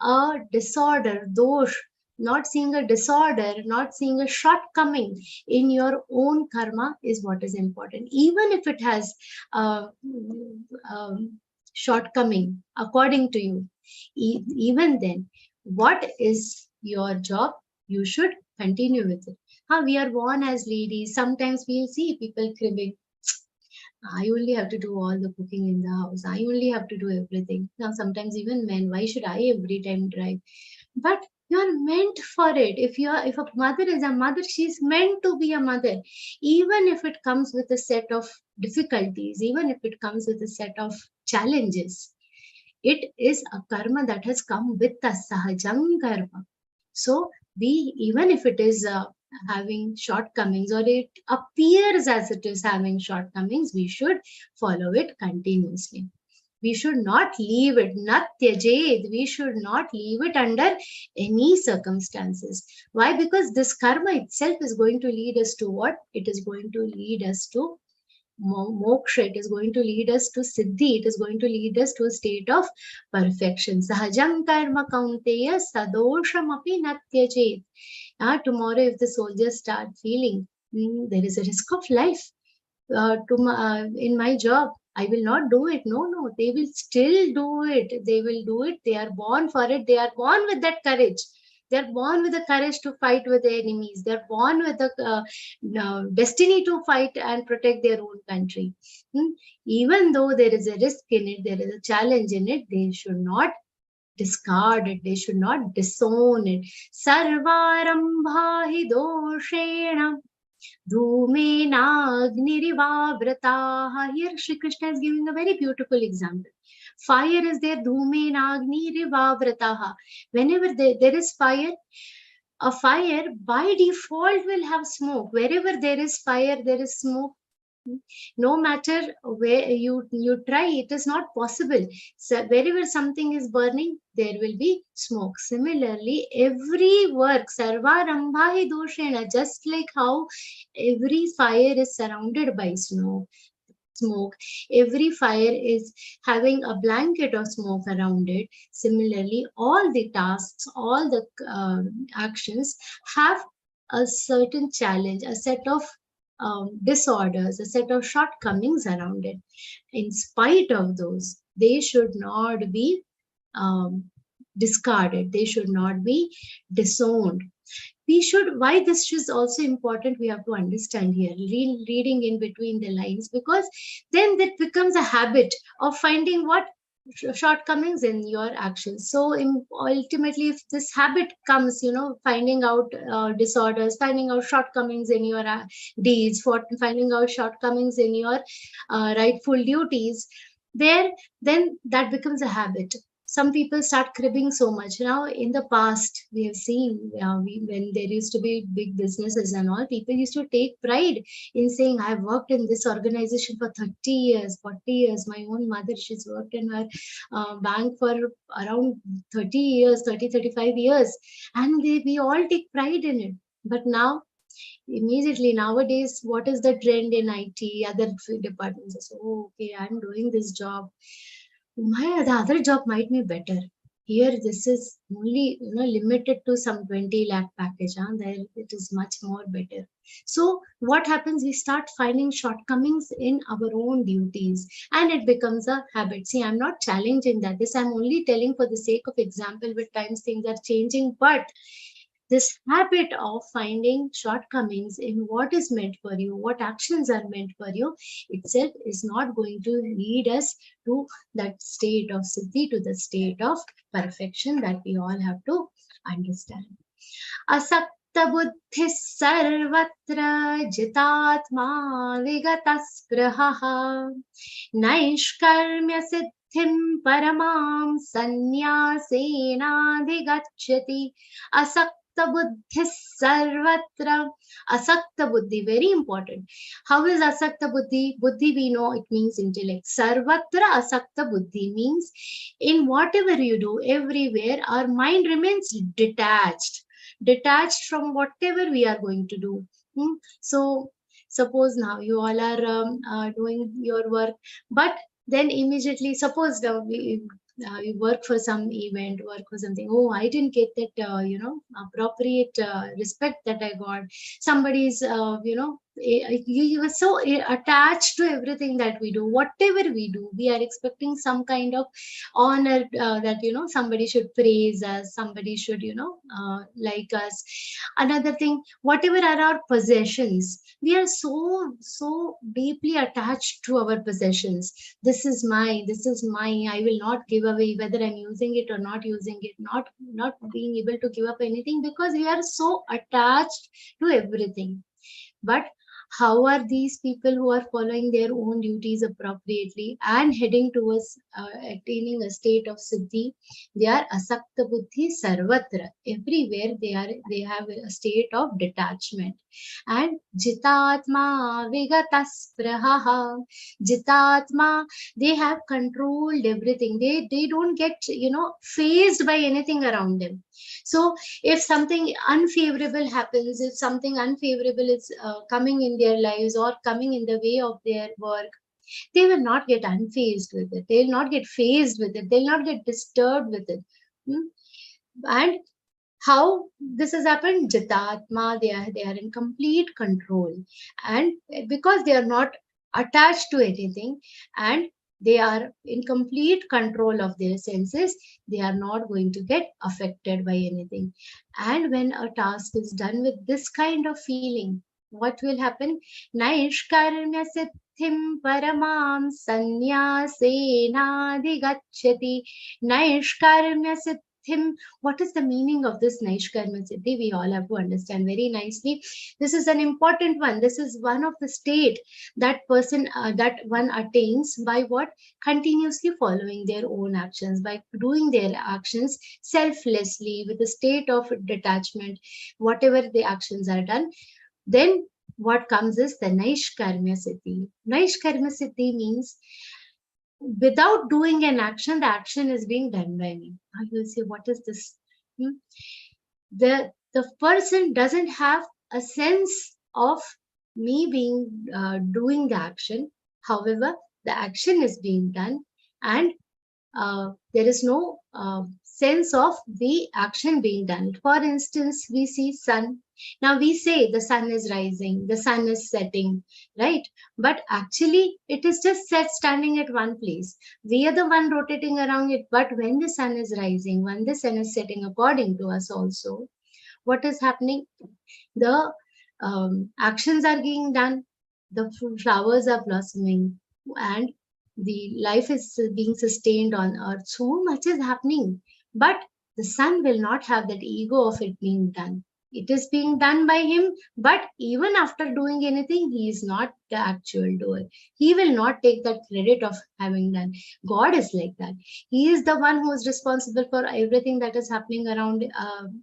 a disorder, dosh, not seeing a disorder, not seeing a shortcoming in your own karma is what is important. Even if it has shortcoming according to you, even then, what is your job? You should continue with it. We are born as ladies. Sometimes we'll see people cribbing. I only have to do all the cooking in the house. I only have to do everything. Now, sometimes even men, why should I every time drive? But you're meant for it. If a mother is a mother, she's meant to be a mother. Even if it comes with a set of difficulties, even if it comes with a set of challenges, it is a karma that has come with us, sahajam karma. So even if it is having shortcomings, or it appears as it is having shortcomings, we should follow it continuously. We should not leave it, natyajed. We should not leave it under any circumstances. Why? Because this karma itself is going to lead us to what? It is going to lead us to moksha. It is going to lead us to siddhi. It is going to lead us to a state of perfection. Sahajam karma kaunteya sadosham api natyajed. Tomorrow, if the soldiers start feeling there is a risk of life in my job, I will not do it. No, they will still do it. They will do it. They are born for it. They are born with that courage. They're born with the courage to fight with their enemies. They're born with the destiny to fight and protect their own country. Even though there is a risk in it, there is a challenge in it, they should not discard it. They should not disown it. Sarvarambha hi doshena dhumena Here Shri Krishna is giving a very beautiful example. Fire is there, dhumena Whenever there is fire, a fire by default will have smoke. Wherever there is fire, there is smoke. No matter where you try, it is not possible. So wherever something is burning, there will be smoke. Similarly, every work, sarvarambha hi doshena, just like how every fire is surrounded by smoke, every fire is having a blanket of smoke around it. Similarly, all the tasks, all the actions have a certain challenge, a set of disorders, a set of shortcomings around it. In spite of those, they should not be discarded. They should not be disowned. Why this is also important, we have to understand here, reading in between the lines, because then that becomes a habit of finding what shortcomings in your actions. So ultimately, if this habit comes, finding out disorders, finding out shortcomings in your deeds, finding out shortcomings in your rightful duties, then that becomes a habit. Some people start cribbing so much. Now, in the past, we have seen when there used to be big businesses and all, people used to take pride in saying, I've worked in this organization for 30 years, 40 years. My own mother, she's worked in her bank for around 30 years, 30, 35 years. And we all take pride in it. But now, immediately nowadays, what is the trend in IT, other departments? So, okay, I'm doing this job. The other job might be better. Here, this is only limited to some 20 lakh package. There it is much more better. So what happens? We start finding shortcomings in our own duties, and it becomes a habit. See, I'm not challenging that. This I'm only telling for the sake of example. With times things are changing, but this habit of finding shortcomings in what is meant for you, what actions are meant for you, itself is not going to lead us to that state of siddhi, to the state of perfection that we all have to understand. Asakta buddhi sarvatra jitatma vigata spraha naishkarmya siddhim paramam sannyasenadhigacchati asakta buddhi sarvatra. Asakta buddhi, very important. How is asakta buddhi? Buddhi, we know it means intellect. Sarvatra asakta buddhi means in whatever you do, everywhere, our mind remains detached from whatever we are going to do. So suppose now you all are doing your work, but then immediately suppose you work for some event, work for something. Oh, I didn't get that appropriate respect that I got. Somebody's you were so attached to everything that we do. Whatever we do, we are expecting some kind of honor, that somebody should praise us, somebody should like us. Another thing, whatever are our possessions, we are so deeply attached to our possessions. This is mine, I will not give away, whether I'm using it or not using it, not being able to give up anything, because we are so attached to everything. But how are these people who are following their own duties appropriately and heading towards attaining a state of siddhi? They are asakta buddhi sarvatra. Everywhere they have a state of detachment. And jitatma vigataspraha. Jitatma, they have controlled everything. They don't get fazed by anything around them. So if something unfavorable happens, if something unfavorable is coming in their lives or coming in the way of their work, they will not get unfazed with it. They will not get fazed with it. They will not get disturbed with it. And how this has happened? Jitatma, they are in complete control. And because they are not attached to anything, and they are in complete control of their senses, they are not going to get affected by anything. And when a task is done with this kind of feeling, what will happen? Naishkarmya siddhim paramam sannyasenadhigacchati. Naishkarmya siddhim. What is the meaning of this Naishkarmya siddhi? We all have to understand very nicely. This is an important one. This is one of the state that one attains by what? Continuously following their own actions, by doing their actions selflessly with a state of detachment. Whatever the actions are done, then what comes is the Naishkarmya siddhi. Naishkarmya siddhi means without doing an action, the action is being done by me. Now you will say, what is this? The person doesn't have a sense of me being doing the action. However, the action is being done, and there is no sense of the action being done. For instance, we see sun. Now we say the sun is rising, the sun is setting, right? But actually it is just standing at one place. We are the one rotating around it. But when the sun is rising, when the sun is setting according to us also, what is happening? The actions are being done, the flowers are blossoming, and the life is being sustained on earth. So much is happening. But the sun will not have that ego of it being done. It is being done by him, but even after doing anything, he is not the actual doer. He will not take that credit of having done. God is like that. He is the one who is responsible for everything that is happening around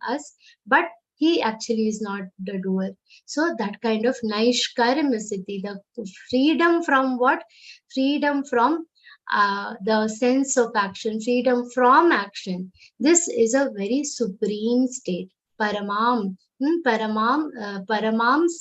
us, but he actually is not the doer. So that kind of Naishkarmya siddhi, the freedom from what? Freedom from the sense of action, freedom from action. This is a very supreme state. Paramam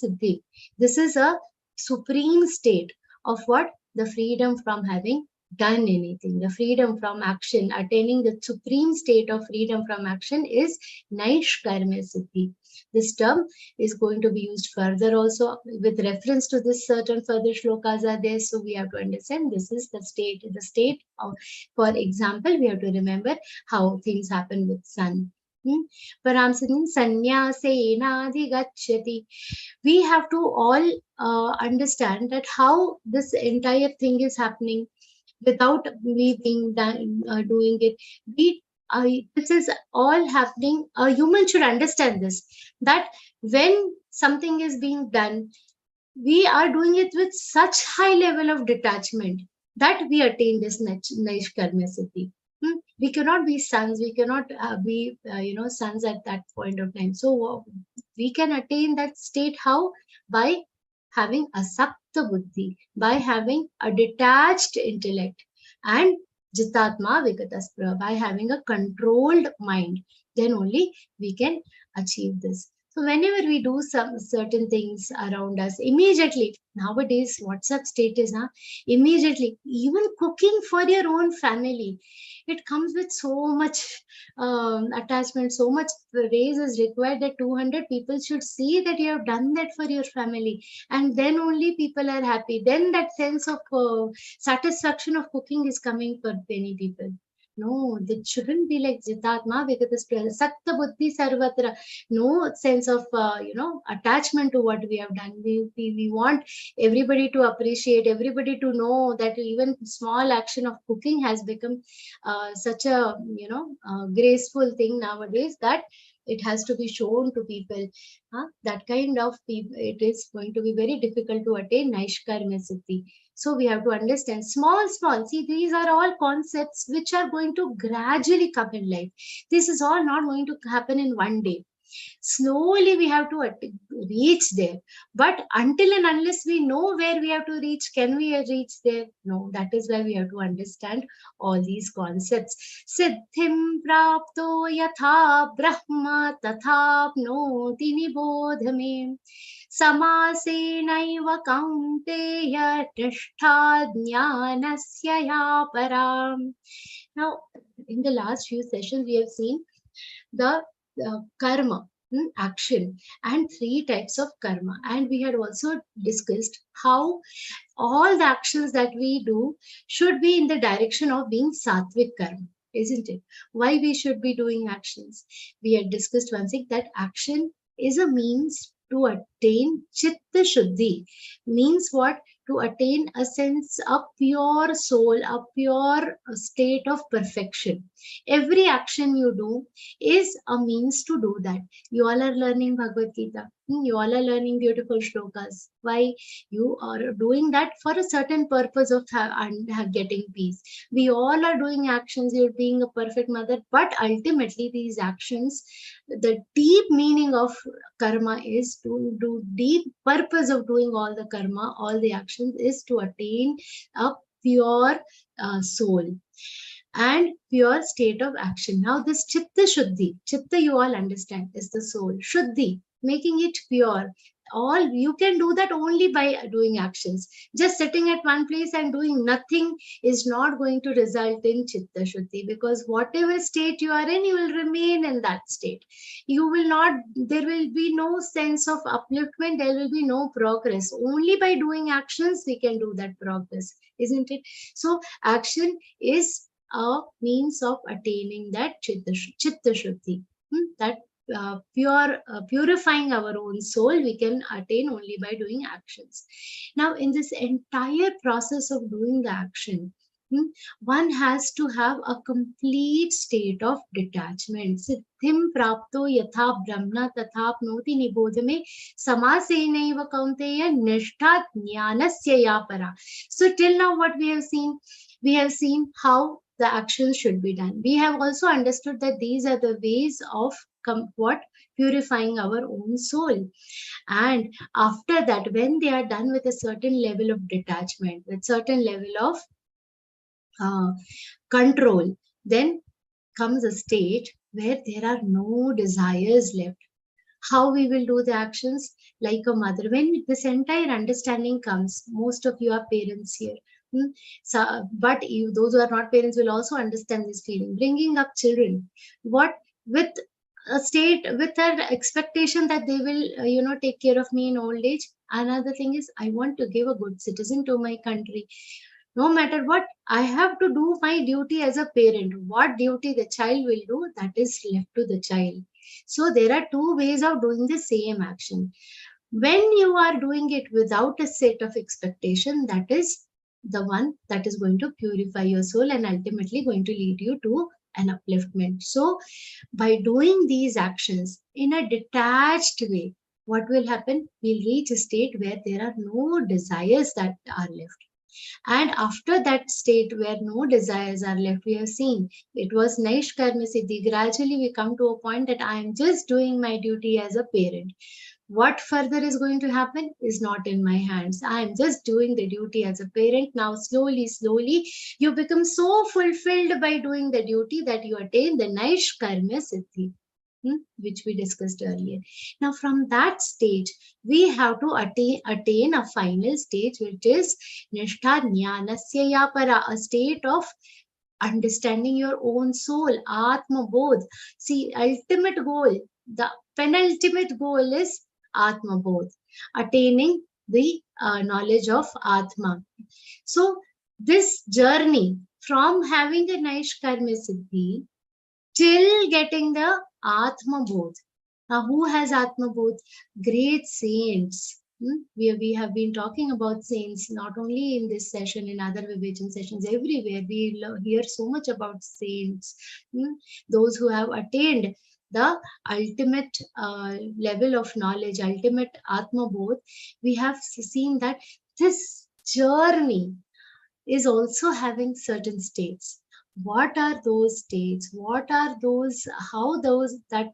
siddhi. This is a supreme state of what? The freedom from having done anything, the freedom from action. Attaining the supreme state of freedom from action is Naishkarmya siddhi. This term is going to be used further also with reference to this. Certain further shlokas are there, so we have to understand this is the state. The state of, for example, we have to remember how things happen with sun. Paramsiddhim sannyasenadhigacchati. We have to all understand that how this entire thing is happening without we being done, doing it. This is all happening. A human should understand this, that when something is being done, we are doing it with such high level of detachment. that we attain this Naishkarmya Siddhi. We cannot be sons, we cannot be sons at that point of time. So we can attain that state how? By having asakta buddhi, by having a detached intellect, and jitatma vikataspra, by having a controlled mind. Then only we can achieve this. So whenever we do some certain things around us, immediately, nowadays WhatsApp status, immediately, even cooking for your own family, it comes with so much attachment, so much praise is required that 200 people should see that you have done that for your family, and then only people are happy. Then that sense of satisfaction of cooking is coming for many people. No, it shouldn't be like jitatma because sakta buddhi sarvatra. No sense of attachment to what we have done. We want everybody to appreciate, everybody to know that even small action of cooking has become such a graceful thing nowadays that it has to be shown to people. That kind of people, it is going to be very difficult to attain Naishkarmya Siddhi. So we have to understand small. See, these are all concepts which are going to gradually come in life. This is all not going to happen in one day. Slowly we have to reach there. But until and unless we know where we have to reach, can we reach there? No, that is why we have to understand all these concepts. Siddhim prapto yatha brahma tathapnoti nibodhame समासेनैव कौन्तेय तिष्ठा ज्ञानस्य या पराम्. Now, in the last few sessions, we have seen the karma, action, and 3 types of karma. And we had also discussed how all the actions that we do should be in the direction of being sattvic karma, isn't it? Why we should be doing actions? We had discussed one thing, that action is a means to attain chitta shuddhi. Means what? To attain a sense of pure soul, a pure state of perfection. Every action you do is a means to do that. You all are learning Bhagavad-Gītā. You all are learning beautiful shlokas. Why? You are doing that for a certain purpose of getting peace. We all are doing actions. You're being a perfect mother. But ultimately, these actions, the deep meaning of karma is to do, deep purpose of doing all the karma, all the actions is to attain a pure soul and pure state of action. Now this chitta shuddhi, chitta you all understand is the soul, shuddhi, making it pure. All you can do that only by doing actions. Just sitting at one place and doing nothing is not going to result in chitta shuddhi, because whatever state you are in, you will remain in that state. You will not, there will be no sense of upliftment, there will be no progress. Only by doing actions we can do that progress, isn't it? So action is a means of attaining that chitta shuddhi, that purifying our own soul we can attain only by doing actions. Now in this entire process of doing the action, one has to have a complete state of detachment. Siddhim prapto yatha brahma tathapnoti nibodhame samasenaiva kaunteya nishtha jnanasya ya para. So till now what we have seen? We have seen how the actions should be done. We have also understood that these are the ways of purifying our own soul. And after that, when they are done with a certain level of detachment, with certain level of control, then comes a state where there are no desires left. How we will do the actions? Like a mother. When this entire understanding comes, most of you are parents here. So, but those who are not parents will also understand this feeling. Bringing up children, what with a state, with an expectation that they will, take care of me in old age. Another thing is, I want to give a good citizen to my country. No matter what, I have to do my duty as a parent. What duty the child will do, that is left to the child. So there are 2 ways of doing the same action. When you are doing it without a set of expectation, that is the one that is going to purify your soul and ultimately going to lead you to an upliftment. So by doing these actions in a detached way, what will happen? We'll reach a state where there are no desires that are left. And after that state where no desires are left, we have seen it was Naishkarma Siddhi. Gradually we come to a point that I am just doing my duty as a parent. What further is going to happen is not in my hands. I am just doing the duty as a parent. Now slowly, slowly, you become so fulfilled by doing the duty that you attain the Naishkarma Siddhi, which we discussed earlier. Now from that stage, we have to attain a final stage, which is Nishtha Jnanasya Yapara, a state of understanding your own soul, Atma Bodh. See, ultimate goal, the penultimate goal is Atma Bodh, attaining the knowledge of Atma. So this journey from having a Naishkarma Siddhi till getting the Atma Bodh. Now, who has Atma Bodh? Great saints. We have been talking about saints not only in this session, in other Vivechan sessions, everywhere. We hear so much about saints, those who have attained the ultimate level of knowledge, ultimate Atma Bodh. We have seen that this journey is also having certain states. What are those states? What are those, how those, that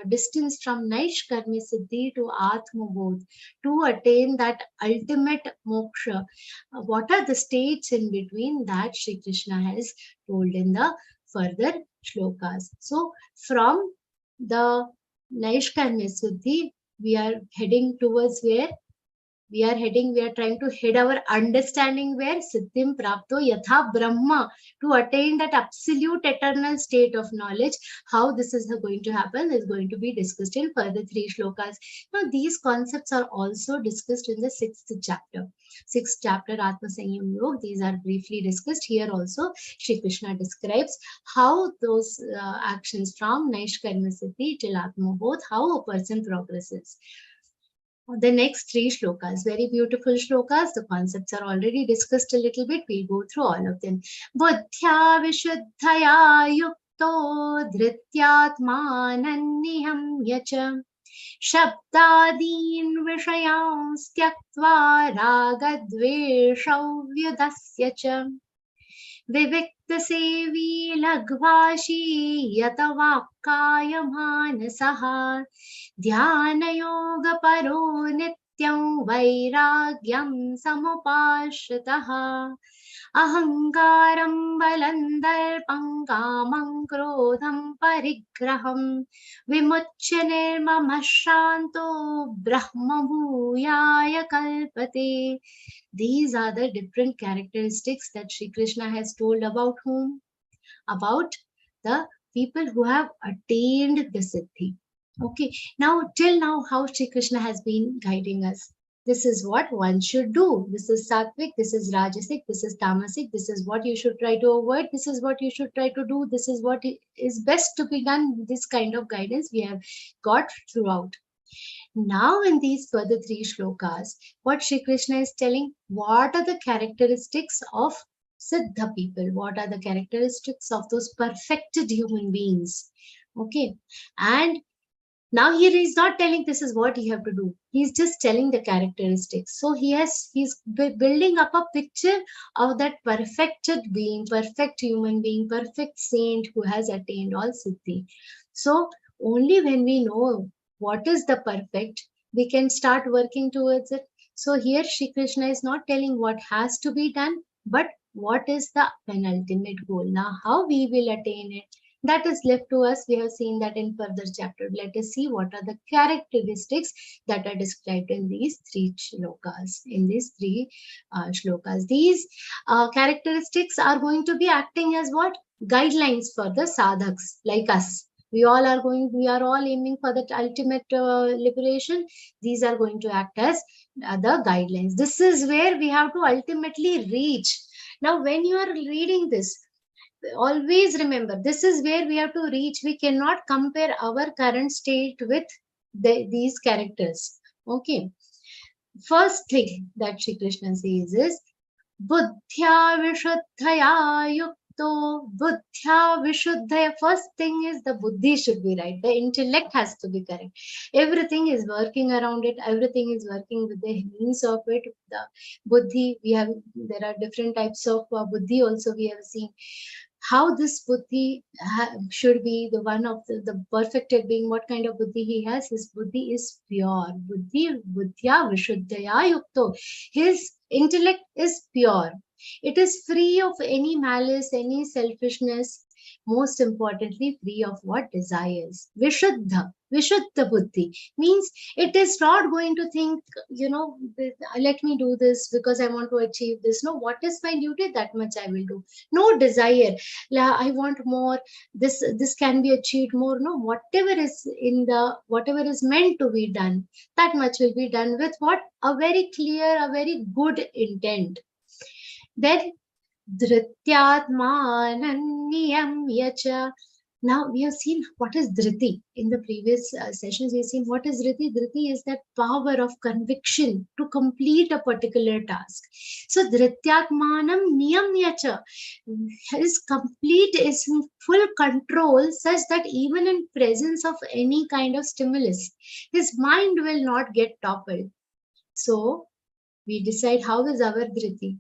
distance from Naishkarma Siddhi to Atma Bodh, to attain that ultimate moksha? What are the states in between that Shri Krishna has told in the further shlokas? So from the Naishkarma Siddhi, we are heading towards where? We are trying to head our understanding where? Siddhim prapto yatha brahma, to attain that absolute eternal state of knowledge. How this is going to happen is going to be discussed in further 3 shlokas. Now these concepts are also discussed in the 6th chapter. 6th chapter, Atma Sanyam Yoga. These are briefly discussed here also. Shri Krishna describes how those actions from Naishkarma Siddhi till Atma Bodh, how a person progresses. The next 3 shlokas, very beautiful shlokas. The concepts are already discussed a little bit. We'll go through all of them. Buddhya vishuddhaya yukto dhrityatmananniham cha shabdadin vishayans tyaktva ragadveshau vyudasya cha vivikta sevi lagvashi yatavakkaya manasaha dhyana yoga paro nityam vairagyam samupashritaha ahangaram balandalpam kamam krodham parigraham vimuchya nirmamah shanto brahma bhuyaya kalpate. These are the different characteristics that Shri Krishna has told about whom? About the people who have attained the Siddhi. Okay, now till now how Shri Krishna has been guiding us. This is what one should do. This is Sattvic, this is Rajasic, this is Tamasic, this is what you should try to avoid, this is what you should try to do, this is what is best to be done. This kind of guidance we have got throughout. Now in these further 3 shlokas, what Shri Krishna is telling, what are the characteristics of Siddha people? What are the characteristics of those perfected human beings? Okay, and now here he's not telling this is what you have to do. He's just telling the characteristics. So he's building up a picture of that perfected being, perfect human being, perfect saint who has attained all Siddhi. So only when we know what is the perfect, we can start working towards it. So here Shri Krishna is not telling what has to be done, but what is the penultimate goal. Now how we will attain it, that is left to us. We have seen that in further chapter. Let us see what are the characteristics that are described in these 3 shlokas. These characteristics are going to be acting as what? Guidelines for the sadhaks like us. We are all aiming for that ultimate liberation. These are going to act as the guidelines. This is where we have to ultimately reach. Now, when you are reading this, always remember, this is where we have to reach. We cannot compare our current state with these characters. Okay. First thing that Shri Krishna says is, Buddhya vishuddhaya yukto buddhya vishuddhaya. First thing is the buddhi should be right. The intellect has to be correct. Everything is working around it. Everything is working with the means of it. The buddhi, there are different types of buddhi also we have seen. How this buddhi should be the one of the perfected being, what kind of buddhi he has. His buddhi is pure. Buddhya vishuddhaya yukto. His intellect is pure. It is free of any malice, any selfishness. Most importantly, free of what? Desires. Vishuddha buddhi means it is not going to think, let me do this because I want to achieve this. No, what is my duty? That much I will do. No desire. I want more. This can be achieved more. No, whatever is meant to be done, that much will be done with what? A very clear, a very good intent. Then dhrityatmananniyamya cha. Now we have seen what is dhriti. In the previous sessions, we have seen what is dhriti. Dhriti is that power of conviction to complete a particular task. So dhrityatmanam niyamya cha. His complete is in full control such that even in presence of any kind of stimulus, his mind will not get toppled. So we decide how is our dhriti.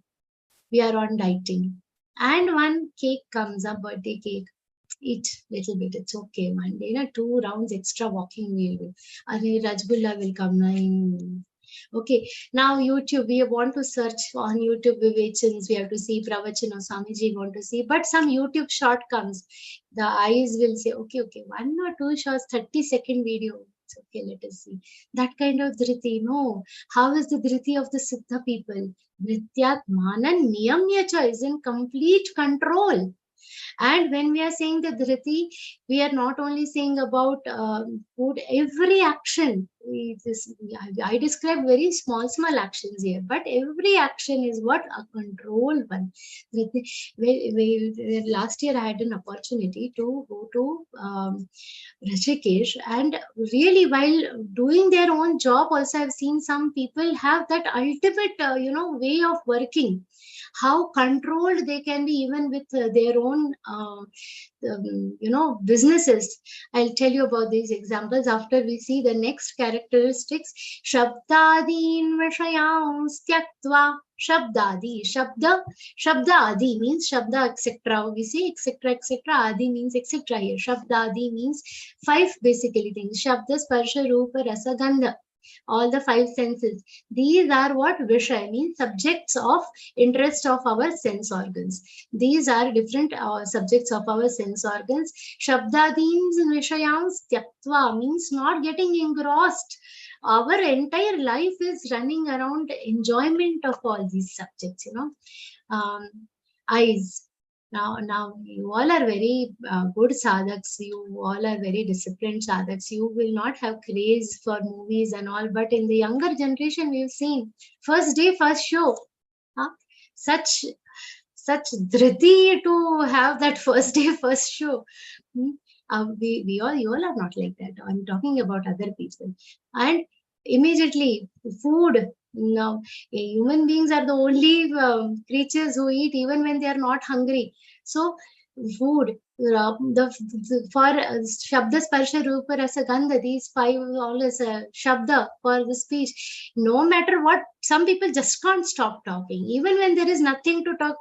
We are on dieting. And one cake comes up, birthday cake. Eat little bit, it's okay. One day, 2 rounds extra walking we'll do. Rajgulla will come. Okay, now YouTube, we want to search on YouTube Vivechans, we have to see Pravachan or Swamiji want to see, but some YouTube short comes. The eyes will say, okay, 1 or 2 shots, 30-second video. It's okay, let us see. That kind of dhriti, no. How is the dhriti of the Siddha people? Dhrityatmanan niyamya cha is in complete control. And when we are saying the dhriti, we are not only saying about food, every action. I described very small actions here, but every action is what? A controlled one. Last year I had an opportunity to go to Rishikesh, and really while doing their own job also I've seen some people have that ultimate way of working. How controlled they can be even with their own businesses. I'll tell you about these examples after we see the next characteristics. Shabdadin vishayans tyaktva. Shabdadi. Shabda adi means shabda etc. We say etc. Adi means etc. here. Shabdadi means 5 basically things. Shabda, sparsha, rupa, rasa, gandha. All the 5 senses. These are what? Vishay means subjects of interest of our sense organs. These are different subjects of our sense organs. Shabdadins vishayans tyaktva means not getting engrossed. Our entire life is running around enjoyment of all these subjects, Eyes. Now you all are very good sadhaks. You all are very disciplined sadhaks. You will not have craze for movies and all. But in the younger generation, we've seen first day, first show. Such dhriti to have that first day, first show. You all are not like that. I'm talking about other people. And immediately, food. Now, human beings are the only creatures who eat even when they are not hungry. So, food, for Shabda, Sparsha, Rupa, Rasa, Gandha, these 5 always Shabda for the speech. No matter what, some people just can't stop talking. Even when there is nothing to talk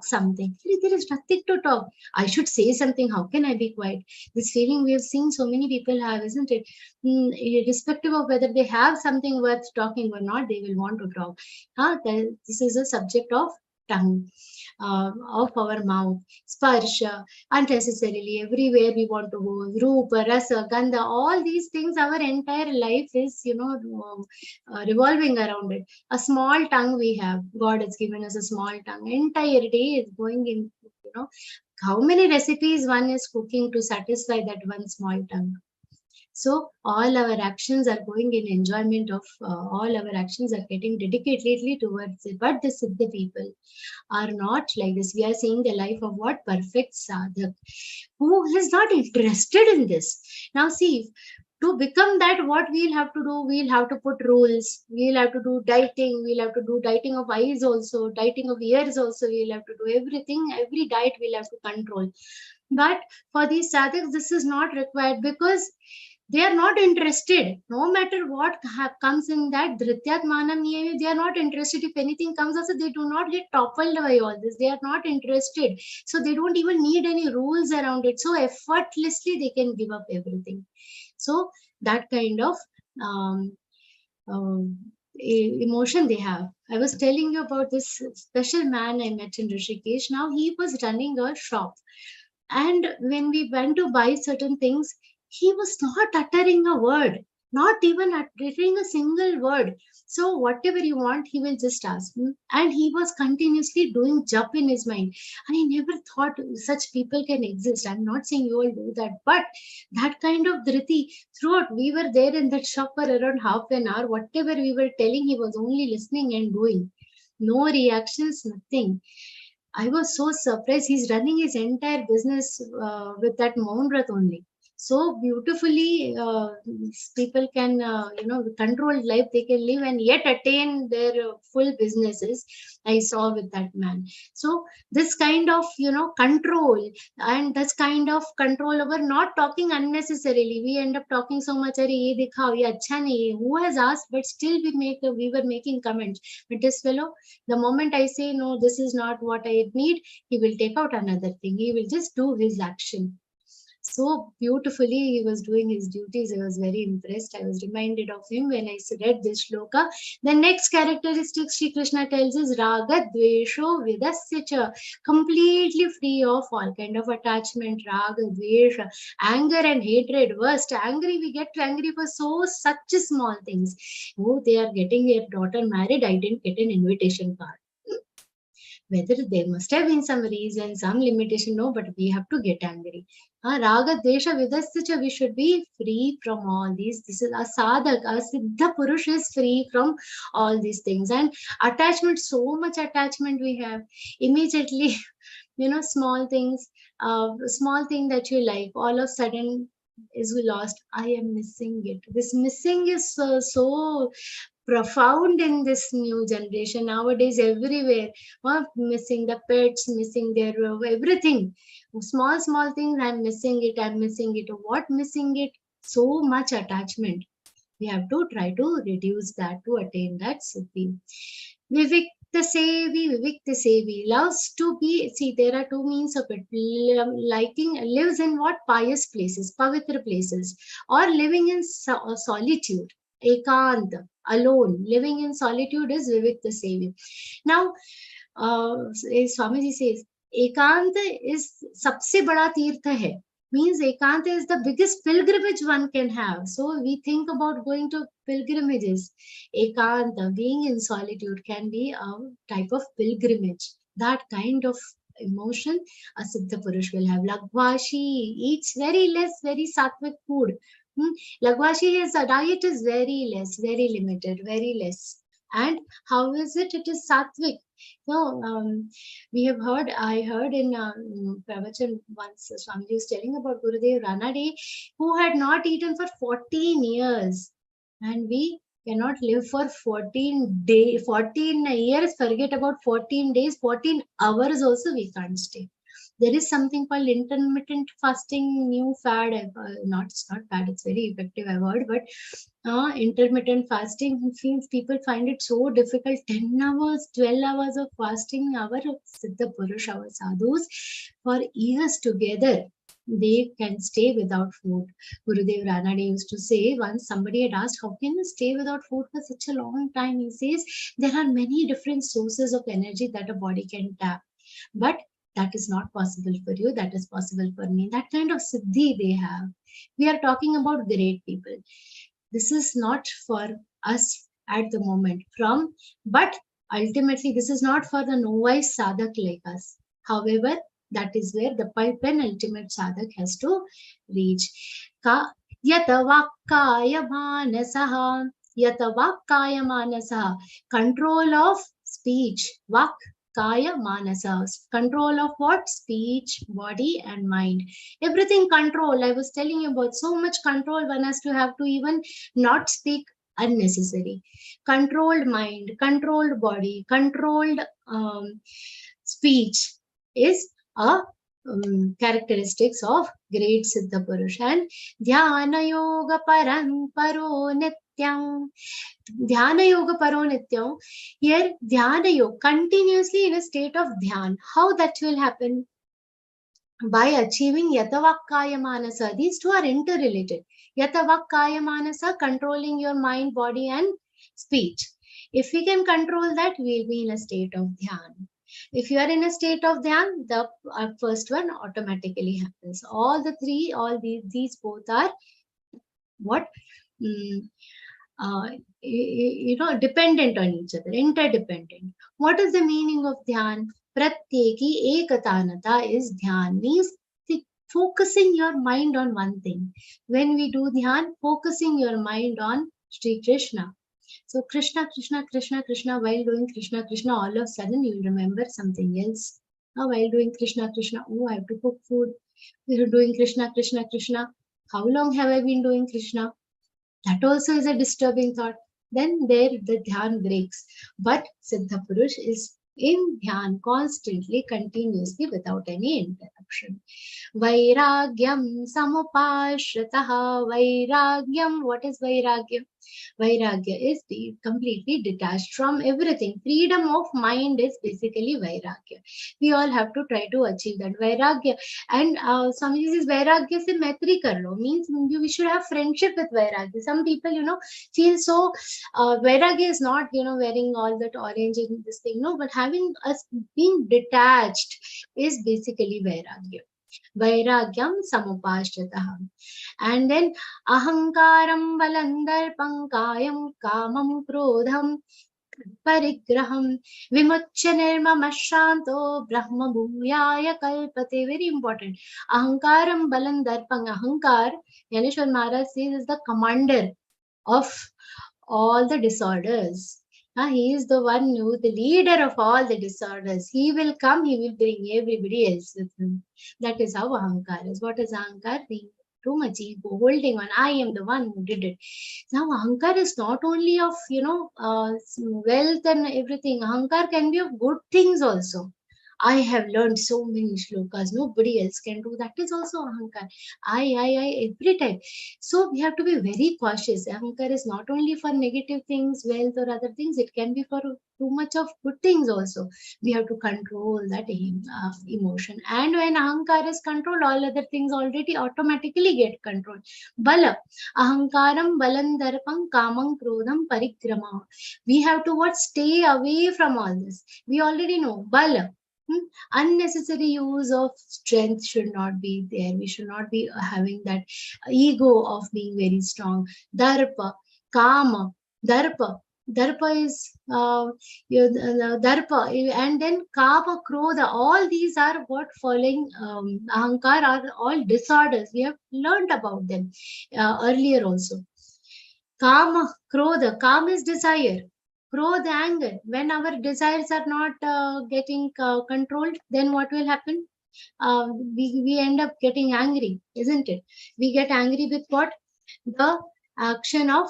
something. There is nothing to talk. I should say something. How can I be quiet? This feeling we have seen so many people have, isn't it? Irrespective of whether they have something worth talking or not, they will want to talk. This is a subject of tongue, of our mouth. Sparsha, unnecessarily, everywhere we want to go. Rupa, Rasa, Gandha, all these things, our entire life is, revolving around it. A small tongue we have. God has given us a small tongue. Entire day is going in, how many recipes one is cooking to satisfy that one small tongue. So all our actions are going in enjoyment of, all our actions are getting dedicatedly towards it. But the Siddha people are not like this. We are seeing the life of what? Perfect sadhak, who is not interested in this. Now see, To become that, what we'll have to do, we'll have to put rules, we'll have to do dieting, we'll have to do dieting of eyes also, dieting of ears also, we'll have to do everything, every diet we'll have to control. But for these sadhaks, this is not required, because they are not interested. No matter what comes in that dhrityatmanam niyami, they are not interested. If anything comes also, they do not get toppled by all this. They are not interested. So they don't even need any rules around it. So effortlessly they can give up everything. So that kind of emotion they have. I was telling you about this special man I met in Rishikesh. Now he was running a shop. And when we went to buy certain things, he was not uttering a word, not even uttering a single word. So whatever you want, he will just ask. And he was continuously doing jap in his mind. And I never thought such people can exist. I'm not saying you all do that, but that kind of dhriti throughout, we were there in that shop for around half an hour. Whatever we were telling, he was only listening and doing. No reactions, nothing. I was so surprised. He's running his entire business with that Mounrat only. So beautifully, people can, controlled life they can live and yet attain their full businesses. I saw with that man. So this kind of, control, and this kind of control over not talking unnecessarily. We end up talking so much. Ye dikhao, ye acha nahi hai. Who has asked? But still we were making comments. But this fellow, the moment I say no, this is not what I need, he will take out another thing. He will just do his action. So beautifully he was doing his duties. I was very impressed. I was reminded of him when I read this shloka. The next characteristic Sri Krishna tells is Raga Dvesho Vidasya cha, completely free of all kind of attachment, Raga Dvesha, anger and hatred. Worst, angry, we get angry for such small things. Oh, they are getting their daughter married, I didn't get an invitation card. Whether there must have been some reason, some limitation, no, but we have to get angry. Raga, Desha, Vidasya, we should be free from all these. This is a sadhak, a siddha purush is free from all these things. And attachment, so much attachment we have. Immediately, small things, small thing that you like, all of a sudden is lost. I am missing it. This missing is so profound in this new generation nowadays. Everywhere missing the pets, missing their everything, small things. I'm missing it. What missing it? So much attachment. We have to try to reduce that to attain that siddhi. Vivikta sevi loves to be. See, there are two means of it. Liking, lives in what? Pious places, pavitra places, or living in solitude. Ekant, alone, living in solitude is Vivikta Sevi. Now, Swamiji says, Ekant is sabse bada tirtha hai. Means Ekanta is the biggest pilgrimage one can have. So we think about going to pilgrimages. Ekanta, being in solitude, can be a type of pilgrimage. That kind of emotion a Siddha Purush will have. Lagvashi eats very less, very sattvic food. Lagvashi, his diet is very less, very limited, very less. And how is it? It is sattvic. So we have heard, I heard in Pravachan once, Swamiji was telling about Gurudev Raodeo, who had not eaten for 14 years. And we cannot live for 14 years, forget about 14 days, 14 hours also we can't stay. There is something called intermittent fasting, new fad. It's not bad, it's very effective, I've heard, but intermittent fasting means people find it so difficult. 10 hours, 12 hours of fasting, our Siddha Purush, our sadhus, for years together, they can stay without food. Gurudev Raodeo used to say, once somebody had asked, how can you stay without food for such a long time? He says, there are many different sources of energy that a body can tap. But that is not possible for you. That is possible for me. That kind of siddhi they have. We are talking about great people. This is not for us at the moment. But ultimately, this is not for the novice sadhak like us. However, that is where the penultimate sadhak has to reach. Yata vakkaya manasaha. Control of speech. Vak Kaya Manasa. Control of what? Speech, body and mind. Everything control. I was telling you about so much control one has to have to even not speak unnecessary. Controlled mind, controlled body, controlled speech is a characteristics of great Siddha Purush. And Dhyana Yoga Paramparo Nityam. Dhyana Yoga Paro Nityam. Here, Dhyana Yoga, continuously in a state of Dhyan. How that will happen? By achieving Yatavakkaya Manasa. These two are interrelated. Yatavakkaya Manasa, controlling your mind, body and speech. If we can control that, we will be in a state of Dhyan. If you are in a state of Dhyan, the first one automatically happens. All the three, all these both are what? Dependent on each other, interdependent. What is the meaning of Dhyan? Pratyeki ekatanata is Dhyan, means focusing your mind on one thing. When we do Dhyan, focusing your mind on Sri Krishna. So Krishna, Krishna, Krishna, Krishna, while doing Krishna, Krishna, all of a sudden you will remember something else. Now while doing Krishna, Krishna, oh, I have to cook food. We are doing Krishna, Krishna, Krishna. How long have I been doing Krishna? That also is a disturbing thought. Then there the Dhyan breaks. But Siddha Purush is in Dhyan constantly, continuously, without any interruption. Vairagyam samupashrataha. Vairagyam. What is Vairagyam? Vairagya is completely detached from everything. Freedom of mind is basically Vairagya. We all have to try to achieve that Vairagya. And Swamiji says Vairagya se maitri kar lo, means we should have friendship with Vairagya. Some people, feel so, Vairagya is not, wearing all that orange in this thing, no, but having us being detached is basically Vairagya. Vairagyam samupashrataha. And then ahankaram balandarpam kayam kamam krodham parigraham vimuchya nirmamashanto brahma bhuyaya kalpate. Very important. Ahankaram balandarpam. Ahankar, Yaneshwar Maharaj says, is the commander of all the disorders. He is the one who, the leader of all the disorders. He will come, he will bring everybody else with him. That is how Ahankar is. What is Ahankar? Being too much ego, holding on. I am the one who did it. Now Ahankar is not only of, wealth and everything. Ahankar can be of good things also. I have learned so many shlokas. Nobody else can do. That is also Ahankar. I, every time. So we have to be very cautious. Ahankar is not only for negative things, wealth or other things. It can be for too much of good things also. We have to control that emotion. And when Ahankar is controlled, all other things already automatically get controlled. Bala. Ahankaram balandarpam kamam krodham parikrama. We have to stay away from all this. We already know. Bala. Unnecessary use of strength should not be there. We should not be having that ego of being very strong. Darpa, kama, darpa. Darpa is darpa, and then kama, krodha. All these are what following ahankar are all disorders. We have learned about them earlier also. Kama, krodha. Kama is desire. Krodha, anger. When our desires are not getting controlled, then what will happen? We end up getting angry, isn't it? We get angry with what? The action of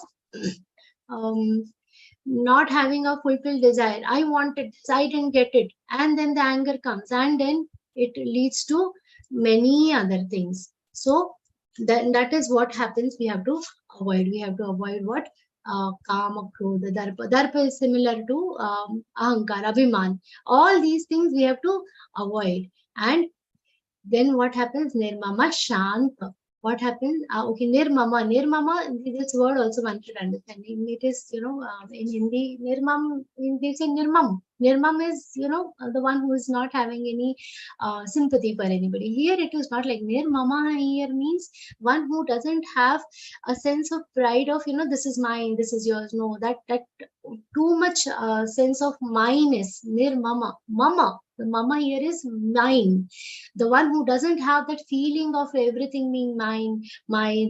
not having a fulfilled desire. I wanted this, I didn't get it. And then the anger comes, and then it leads to many other things. So that is what happens. We have to avoid. We have to avoid what? Kama, krodha, darpa. Darpa is similar to ahankar, abhiman. All these things we have to avoid. And then what happens? Nirmama, shanta. What happens? Okay, nirmama. Nirmama, this word also one should understand. It is, in Hindi, nirmam, they say nirmam. Nirmam is, the one who is not having any sympathy for anybody. Here it is not like nirmama. Here means one who doesn't have a sense of pride of, this is mine, this is yours. No, that too much sense of mineness. Nirmama. Mama. The mama here is mine. The one who doesn't have that feeling of everything being mine,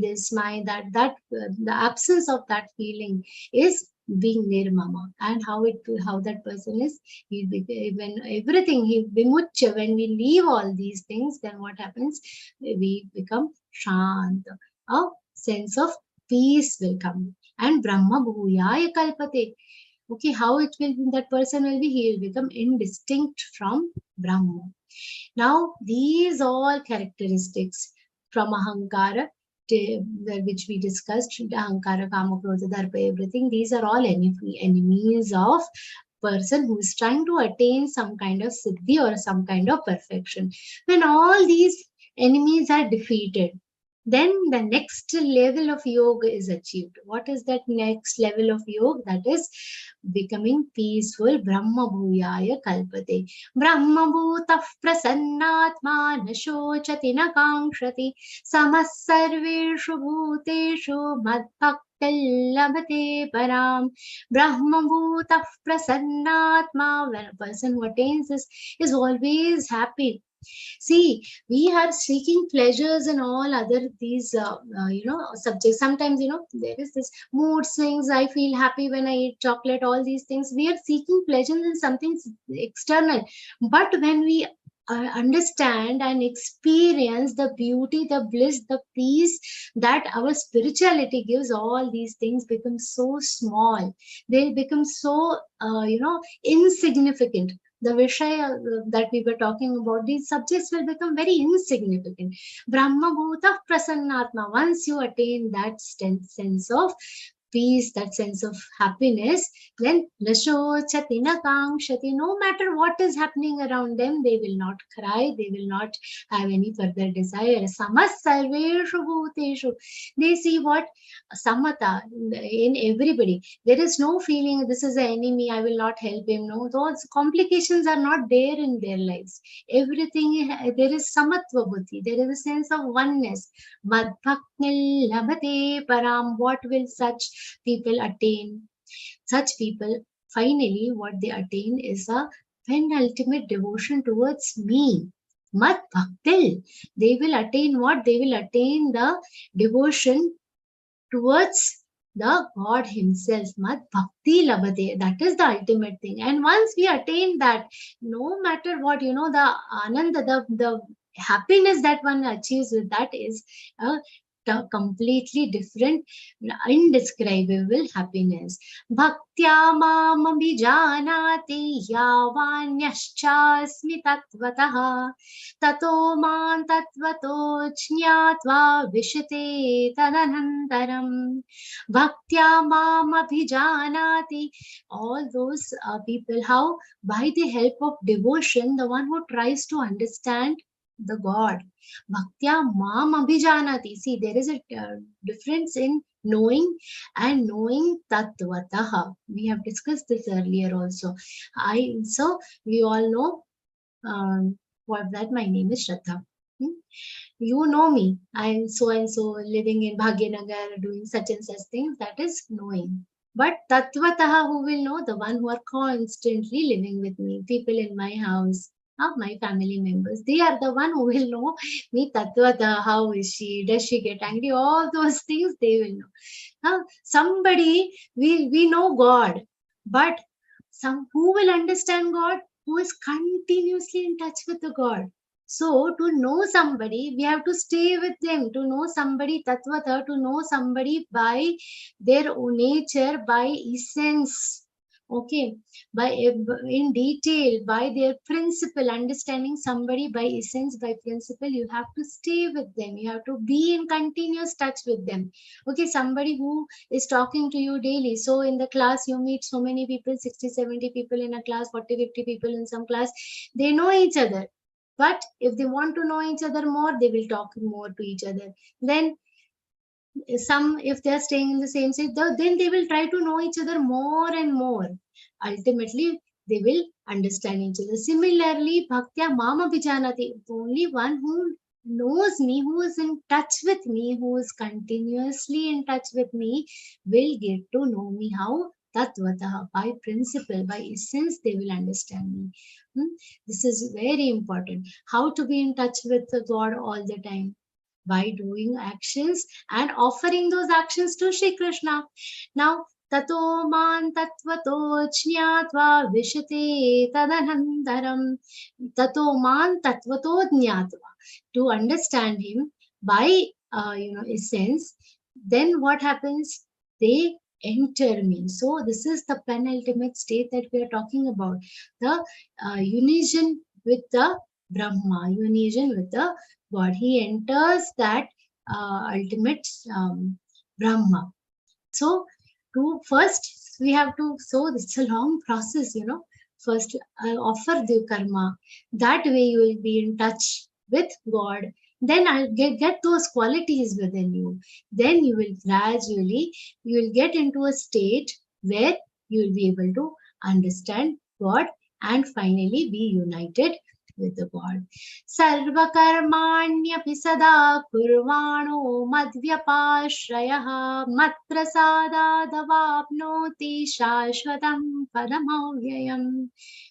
this, mine, that, the absence of that feeling is being nirmama, and how that person is, when everything he vimucha, when we leave all these things, then what happens? We become shant. A sense of peace will come. And Brahma bhuyaya kalpate. Okay, how it will be, that person will be, he will become indistinct from Brahma. Now, these all characteristics from Ahankara, which we discussed, Ahankara, Kama, Krodha, Darpa, everything, these are all enemies of person who is trying to attain some kind of siddhi or some kind of perfection. When all these enemies are defeated, then the next level of yoga is achieved. What is that next level of yoga? That is becoming peaceful. Brahma bhuyaya kalpate. Brahma bhutah prasannatma na shochati na kankshati samas sarveshu bhuteshu madbhaktil labhate param. Brahma bhutah prasannatma. When a person who attains this is always happy. See, we are seeking pleasures in all other these, subjects. Sometimes, there is this mood swings. I feel happy when I eat chocolate, all these things. We are seeking pleasures in something external. But when we understand and experience the beauty, the bliss, the peace that our spirituality gives, all these things become so small. They become so, insignificant. The Vishaya that we were talking about, these subjects will become very insignificant. Brahma Bhuta Prasannatma. Once you attain that sense of peace, that sense of happiness, then Nashochati na kankshati. No matter what is happening around them, they will not cry, they will not have any further desire. Samas sarveshu bhuteshu. They see what? Samata in everybody. There is no feeling this is an enemy, I will not help him. No, those complications are not there in their lives. Everything, there is samatva buddhi, there is a sense of oneness. Madbhaktil labhate param. What will such people attain? Such people, finally, what they attain is a penultimate devotion towards me. Mat bhaktil. They will attain what? They will attain the devotion towards the God himself. Mat bhakti labhate. That is the ultimate thing. And once we attain that, no matter what, the ananda, the happiness that one achieves with that is completely different, indescribable happiness. Bhaktya mam abhijanati yavanyashchasmi tatvatah tato man tatvato jñātva vishate tadanantaram. Bhaktya mam abhijanati. All those people, how? By the help of devotion, the one who tries to understand the God. Bhaktya mam abhijanati. See, there is a difference in knowing and knowing tattvataha. We have discussed this earlier also. So we all know what that my name is Shraddha. You know me. I am so and so living in Bhagyanagar doing such and such things. That is knowing. But tattvataha, who will know? The one who are constantly living with me. People in my house, my family members, they are the one who will know me tattvata. How is she? Does she get angry? All those things they will know. Somebody, we know God, but who will understand God? Who is continuously in touch with the God. So to know somebody, we have to stay with them. To know somebody tattvata, to know somebody by their own nature, by essence. Okay, in detail, by their principle, understanding somebody by essence, by principle, you have to stay with them. You have to be in continuous touch with them. Okay, somebody who is talking to you daily. So in the class, you meet so many people, 60, 70 people in a class, 40, 50 people in some class. They know each other. But if they want to know each other more, they will talk more to each other. Then if they are staying in the same state, then they will try to know each other more and more. Ultimately, they will understand each other. Similarly, Bhaktya Mama Vijanati, only one who knows me, who is in touch with me, who is continuously in touch with me, will get to know me. How? Tattvataha, by principle, by essence, they will understand me. This is very important. How to be in touch with the God all the time? By doing actions and offering those actions to Shri Krishna. Now, tato man tattvato jnatva vishate tadanantaram. Tato man tattvato jnatva. To understand him by essence, then what happens? They enter me. So this is the penultimate state that we are talking about. The union with the Brahma, union with the God. He enters that ultimate Brahma. So to first we have to, so it's a long process, first offer the karma. That way you will be in touch with God. Then I'll get those qualities within you. Then you will gradually, you will get into a state where you will be able to understand God and finally be united with the God. Sarva karmanya sada kurvano madvyapashrayah matprasada davapnoti shashvatam padamavyayam.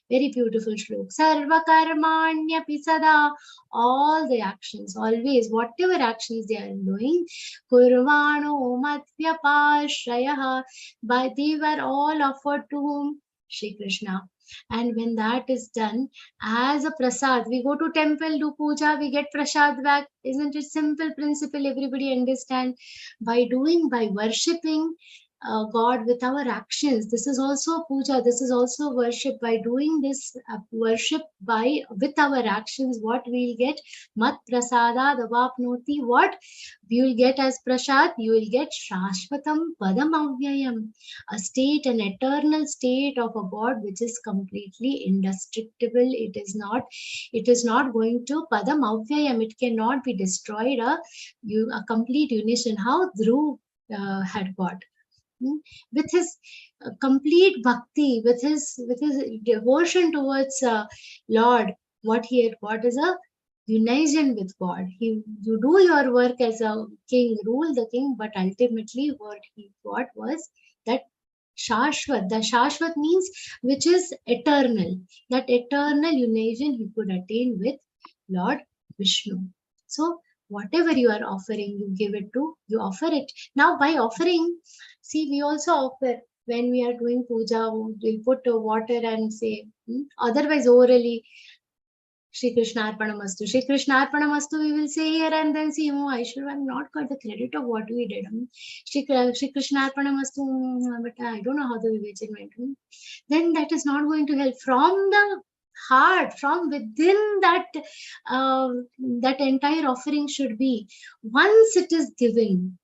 Very beautiful shlok. Sarva karmanya sada, all the actions, always, whatever actions they are doing, kurvano madvyapashrayah, but they were all offered to whom? Shri Krishna. And when that is done as a prasad, we go to temple, do puja, we get prasad back. Isn't it simple principle? Everybody understand. By worshipping God with our actions, this is also puja, this is also worship. By doing this worship with our actions, what we'll get? Mat prasada davapnoti. What we will get as prasad? You will get shashvatam padam avyayam, a state, an eternal state of a God which is completely indestructible. It is not going to padam avyayam. It cannot be destroyed. A complete unison. How Dhruv had got. With his complete bhakti, with his devotion towards Lord, what he had got is a unison with God. You do your work as a king, rule the king, but ultimately what he got was that Shashvat. The Shashvat means which is eternal. That eternal unison he could attain with Lord Vishnu. So whatever you are offering, you give it to, you offer it. Now by offering, see, we also offer when we are doing puja, we'll put water and say, otherwise orally, Shri Krishna Arpanamastu. Shri Krishna Arpanamastu, we will say here and then see, I should have not got the credit of what we did. Shri Krishna Arpanamastu, but I don't know how the Vivechan went. Then that is not going to help. From the heart, from within that, that entire offering should be, once it is given,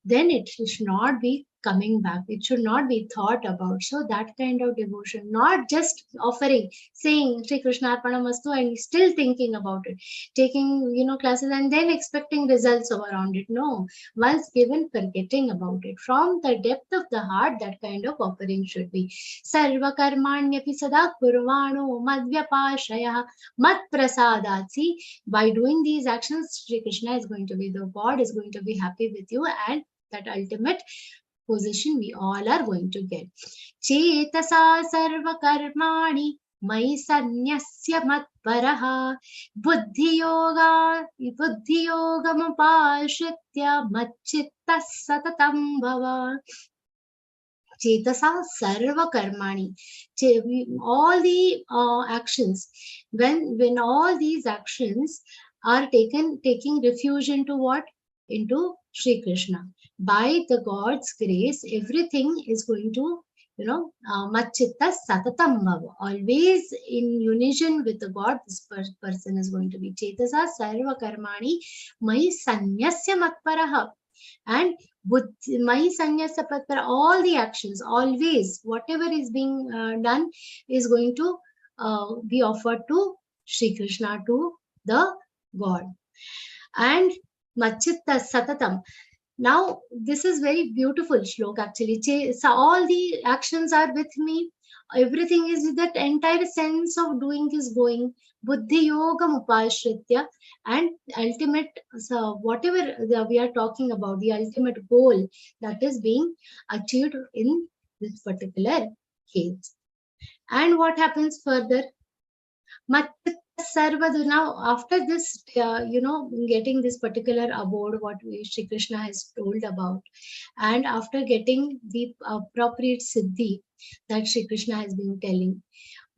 then it should not be coming back. It should not be thought about. So that kind of devotion, not just offering, saying Shri Krishna Arpanamastu and still thinking about it, taking classes and then expecting results around it. No, once given, forgetting about it. From the depth of the heart, that kind of offering should be. Sarva karmanyapi sada kurvano madvyapashrayah mat prasadat. See, by doing these actions, Shri Krishna is going to be, the God is going to be happy with you, and that ultimate position we all are going to get. Chetasa sarva karmani mai sanyasya matparaha buddhi yoga mapashritya matchitta satatam bhava. Chetasa sarva karmani. All the actions, when all these actions are taking refuge into what? Into Shri Krishna. By the God's grace, everything is going to, machitta satatam bhava. Always in unison with the God, this person is going to be. Chetasa sarva karmani mai sanyasya matparaha. And mai sanyasya matparaha, all the actions, always, whatever is being done is going to be offered to Shri Krishna, to the God. And machitta satatam. Now, this is very beautiful shlok actually. So all the actions are with me. Everything is, that entire sense of doing is going. Buddhi yoga mupashritya, and ultimate, so whatever we are talking about, the ultimate goal that is being achieved in this particular case. And what happens further? Machitta Sarvadu. Now, after this, getting this particular abode, what Shri Krishna has told about, and after getting the appropriate siddhi that Shri Krishna has been telling,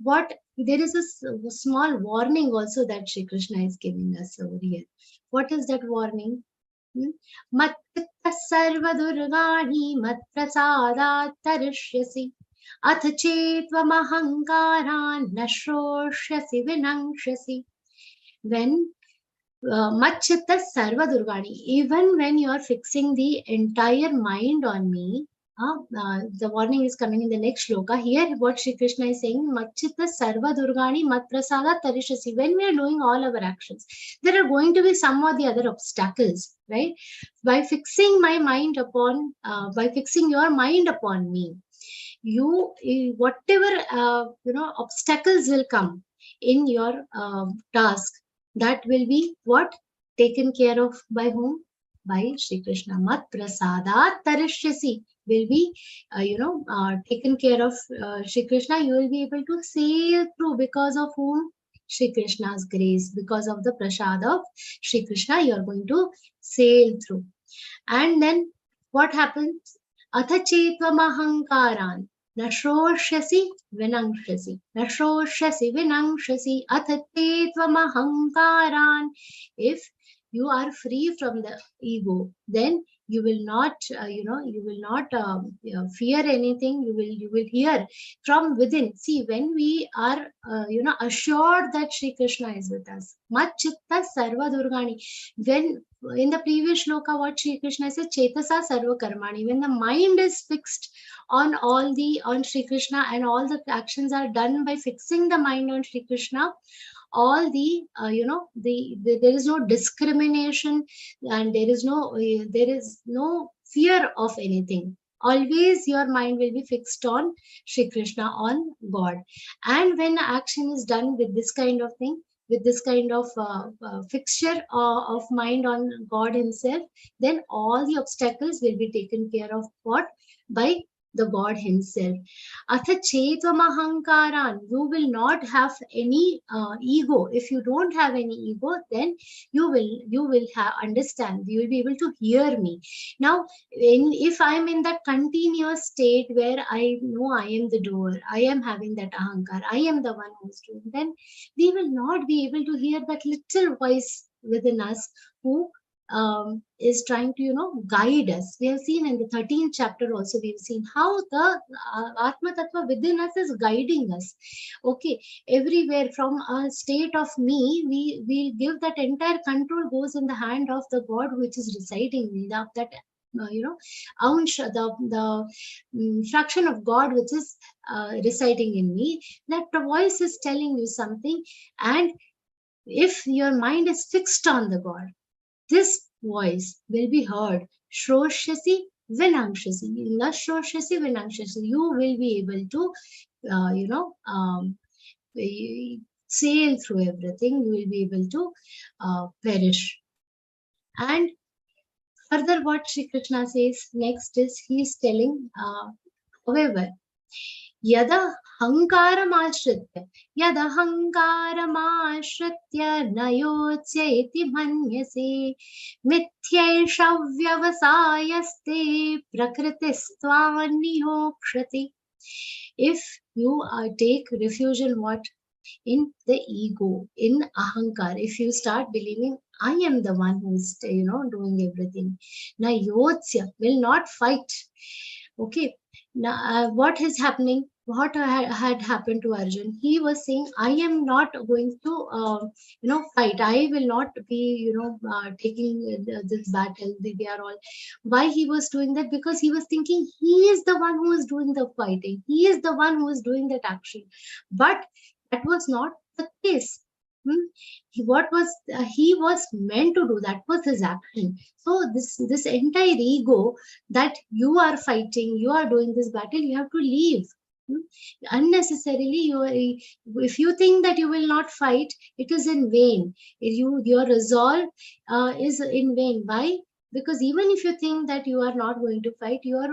there is a small warning also that Shri Krishna is giving us over here. What is that warning? Matta sarvadurgani matprasadat tarishyasi ath chetvam ahankaran nashroshyasi vinangshasi. When Machitta sarva durgani, even when you are fixing the entire mind on me, the warning is coming in the next shloka. Here, what Shri Krishna is saying, Machitta sarva durgani matprasada tarishasi. When we are doing all our actions, there are going to be some or the other obstacles, right? By fixing my mind upon, by fixing your mind upon me, whatever obstacles will come in your task, that will be what? Taken care of by whom? By Shri Krishna. Mat prasadat tarishyasi will be, taken care of Shri Krishna. You will be able to sail through because of whom? Shri Krishna's grace. Because of the prasad of Shri Krishna, you are going to sail through. And then what happens? Atha chetvam ahankaran Nashroshyasi vinangshasi. Nashroshyasi vinangshasi. Athate tvamahankaran. If you are free from the ego, then you will not, fear anything. You will hear from within. See, when we are, assured that Shri Krishna is with us. Machitta sarva durgani. When in the previous shloka, what Shri Krishna says, Chetasa sarva karmani. When the mind is fixed on Shri Krishna and all the actions are done by fixing the mind on Shri Krishna, all there is no discrimination and there is no fear of anything. Always your mind will be fixed on Shri Krishna, on God. And when action is done with this kind of thing, with this kind of fixture of mind on God himself, then all the obstacles will be taken care of by the God himself. Atha chetvam ahankaran. You will not have any ego. If you don't have any ego, then you will understand. You will be able to hear me. Now, if I am in that continuous state where I know I am the doer, I am having that ahankar, I am the one who is doing, then we will not be able to hear that little voice within us who is trying to guide us. We have seen in the 13th chapter also, we've seen how the Atma Tattva within us is guiding us. Okay, everywhere from a state of me, we give that entire control goes in the hand of the God which is residing in that Ansha, the fraction of God which is residing in me. That the voice is telling you something, and if your mind is fixed on the God, this voice will be heard. Shroshyasi vinangshasi. In the Shroshyasi vinangshasi, you will be able to, sail through everything. You will be able to perish. And further, what Shri Krishna says next is, he is telling, however, Yada hankaram ashritya nayotsya iti manyase mithyesha vyavasayaste prakritistvanihokshati. If you take refuge in what? In the ego, in ahankar, if you start believing I am the one who is doing everything, nayotsya, will not fight. Okay, now what is happening? What had happened to Arjun? He was saying, I am not going to fight. I will not be taking this battle. They are all. Why he was doing that? Because he was thinking he is the one who is doing the fighting. He is the one who is doing that action. But that was not the case. He was meant to do, that was his action. So this entire ego that you are fighting, you are doing this battle, you have to leave. Unnecessarily, if you think that you will not fight, it is in vain. Your resolve is in vain. Why? Because even if you think that you are not going to fight, your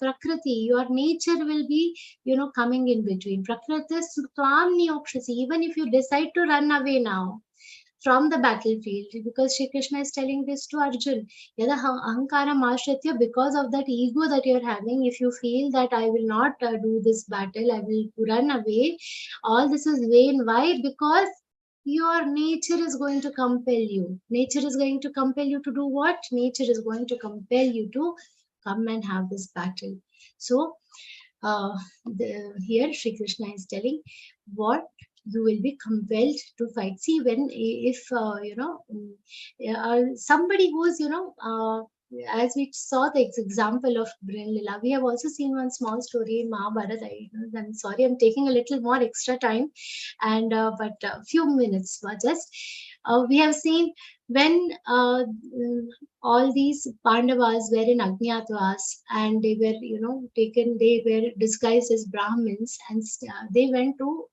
prakriti, your nature will be, coming in between. Prakriti sutvam niyokshasi. Even if you decide to run away now from the battlefield, because Shri Krishna is telling this to Arjun, yada ahankara mashritya, because of that ego that you're having, if you feel that I will not do this battle, I will run away, all this is vain. Why? Because your nature is going to compel you. Nature is going to compel you to do what? Nature is going to compel you to come and have this battle. So here Shri Krishna is telling what you will be compelled to fight. See, if somebody who's as we saw the example of Brin Lila, we have also seen one small story in Mahabharata. I'm sorry, I'm taking a little more extra time, and but a few minutes just. We have seen when all these Pandavas were in Ajñatavas, and they were, they were disguised as Brahmins, and they went to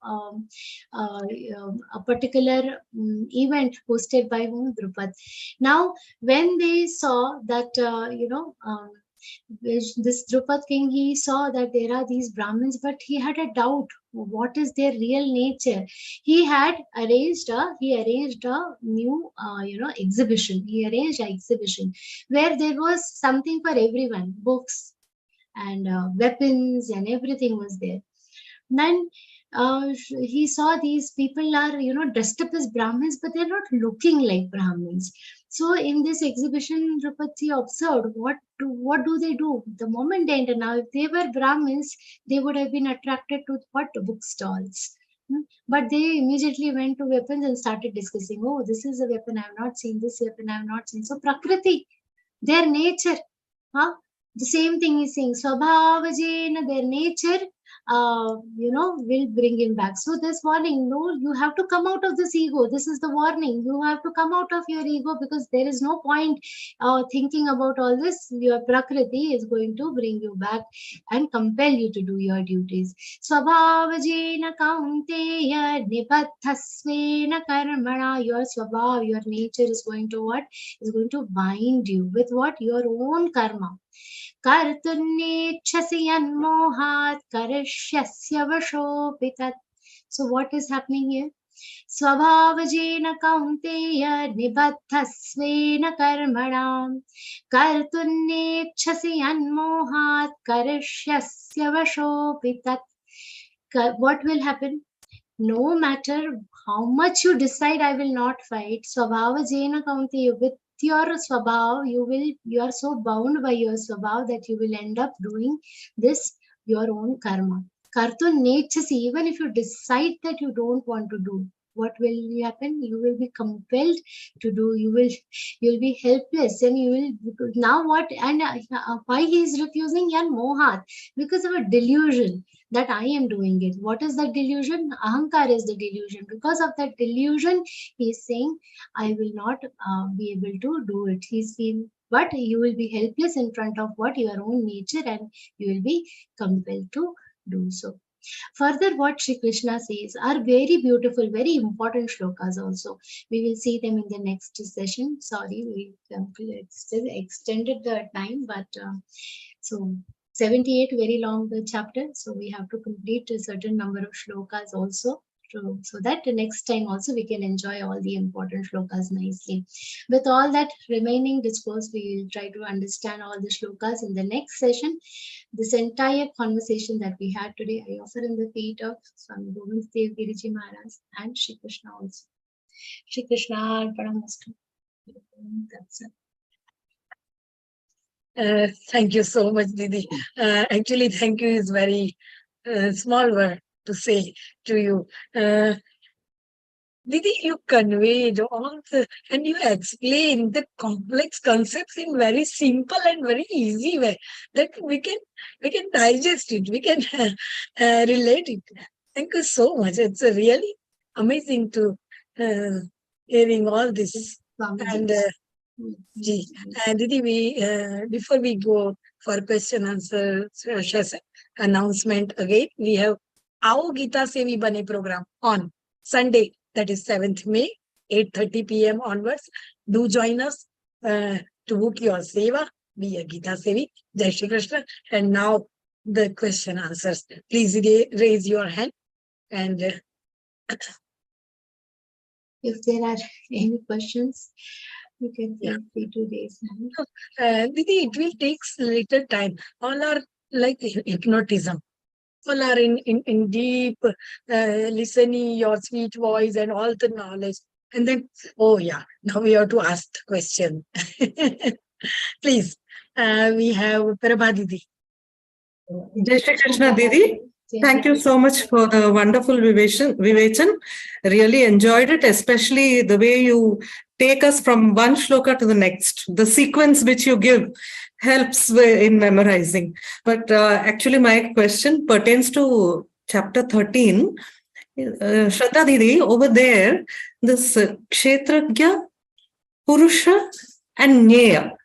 a particular event hosted by whom? Drupad. Now, when they saw that, this Drupad king, he saw that there are these Brahmins, but he had a doubt. What is their real nature? He had arranged a new, exhibition. He arranged an exhibition where there was something for everyone, books and weapons and everything was there. Then he saw these people are, dressed up as Brahmins, but they're not looking like Brahmins. So in this exhibition, Drupadi observed what do they do? The moment they enter, now if they were Brahmins, they would have been attracted to what? Bookstalls. But they immediately went to weapons and started discussing, oh, this is a weapon I have not seen, this weapon I have not seen. So Prakriti, their nature, the same thing is saying, Swabhavajena, their nature, will bring him back. So this warning, no, you have to come out of this ego. This is the warning. You have to come out of your ego, because there is no point thinking about all this. Your Prakriti is going to bring you back and compel you to do your duties. Swabhavajena kaunteya nibaddhasvena karmana. Your swabhav, your nature is going to what? Is going to bind you with what? Your own karma. Kartunnechasi anmohat karishyasya vashopitat. So what is happening here? Swabhavajena kaunteya nibaddhasvena karmanam kartunnechasi anmohat karishyasya vashopitat. What will happen? No matter how much you decide, I will not fight. Swabhavajena kaunteya, with your swabhav, you are so bound by your swabhav that you will end up doing this, your own karma. Kartun nechasi, even if you decide that you don't want to do, what will happen? You will be compelled to do. You'll be helpless, and you will now what? And why he is refusing? Yan mohat, because of a delusion that I am doing it. What is that delusion? Ahankar is the delusion. Because of that delusion, he is saying, I will not be able to do it. He's saying, but you will be helpless in front of what? Your own nature, and you will be compelled to do so. Further, what Shri Krishna says are very beautiful, very important shlokas also. We will see them in the next session. Sorry, we extended the time, but so 78, very long the chapter. So we have to complete a certain number of shlokas also. So that the next time also we can enjoy all the important shlokas nicely. With all that remaining discourse, we will try to understand all the shlokas in the next session. This entire conversation that we had today, I offer in the feet of Swami Govind Dev Giriji Maharaj and Shri Krishna also. Shri Krishna Paramastu. That's it. Thank you so much, Didi. Actually, thank you is very small word to say to you. Didi, you conveyed all and you explained the complex concepts in very simple and very easy way that we can digest it, we can relate it. Thank you so much. It's really amazing to hearing all this. And Didi, we before we go for question answer announcement again, we have Ao Geeta Sevi Bane program on Sunday, that is 7th May, 8:30 p.m. onwards. Do join us. to book your seva, be a Geeta Sevi. Jai Shri Krishna. And now the question answers. Please raise your hand. And If there are any questions, you can feel free to raise hand. Didi, it will take little time. All are like hypnotism. All are in deep listening your sweet voice and all the knowledge. And then, oh yeah, now we have to ask the question. Please, we have Prabha Didi. Jai Shri Krishna Didi. Thank you so much for the wonderful Vivechan. Really enjoyed it, especially the way you take us from one shloka to the next. The sequence which you give helps in memorizing. But actually my question pertains to chapter 13. Shraddha Didi, over there, this Kshetragya, Purusha and Jnaya.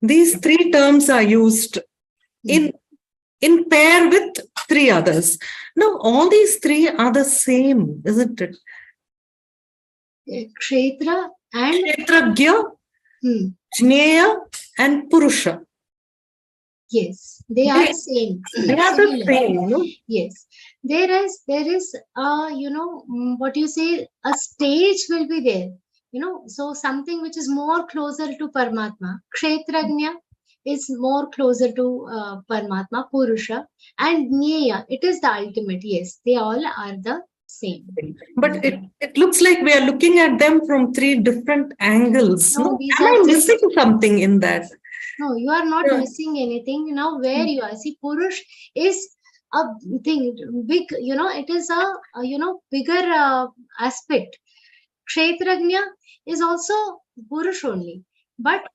These three terms are used in pair with three others. Now, all these three are the same, isn't it? Kshetra and Kshetragya, Jnaya and Purusha. yes, they are same. They are the same, no? Yes, there is what you say, a stage will be there. So something which is more closer to Paramatma. Kshetragya is more closer to Paramatma, Purusha, and Jnaya, it is the ultimate. Yes, they all are the same. But it looks like we are looking at them from three different angles. No, No? these Am are I just- missing something in that? No, you are not missing anything. Now, where you are, see, Purush is a thing, big, it is a bigger aspect. Kshetragya is also Purush only. But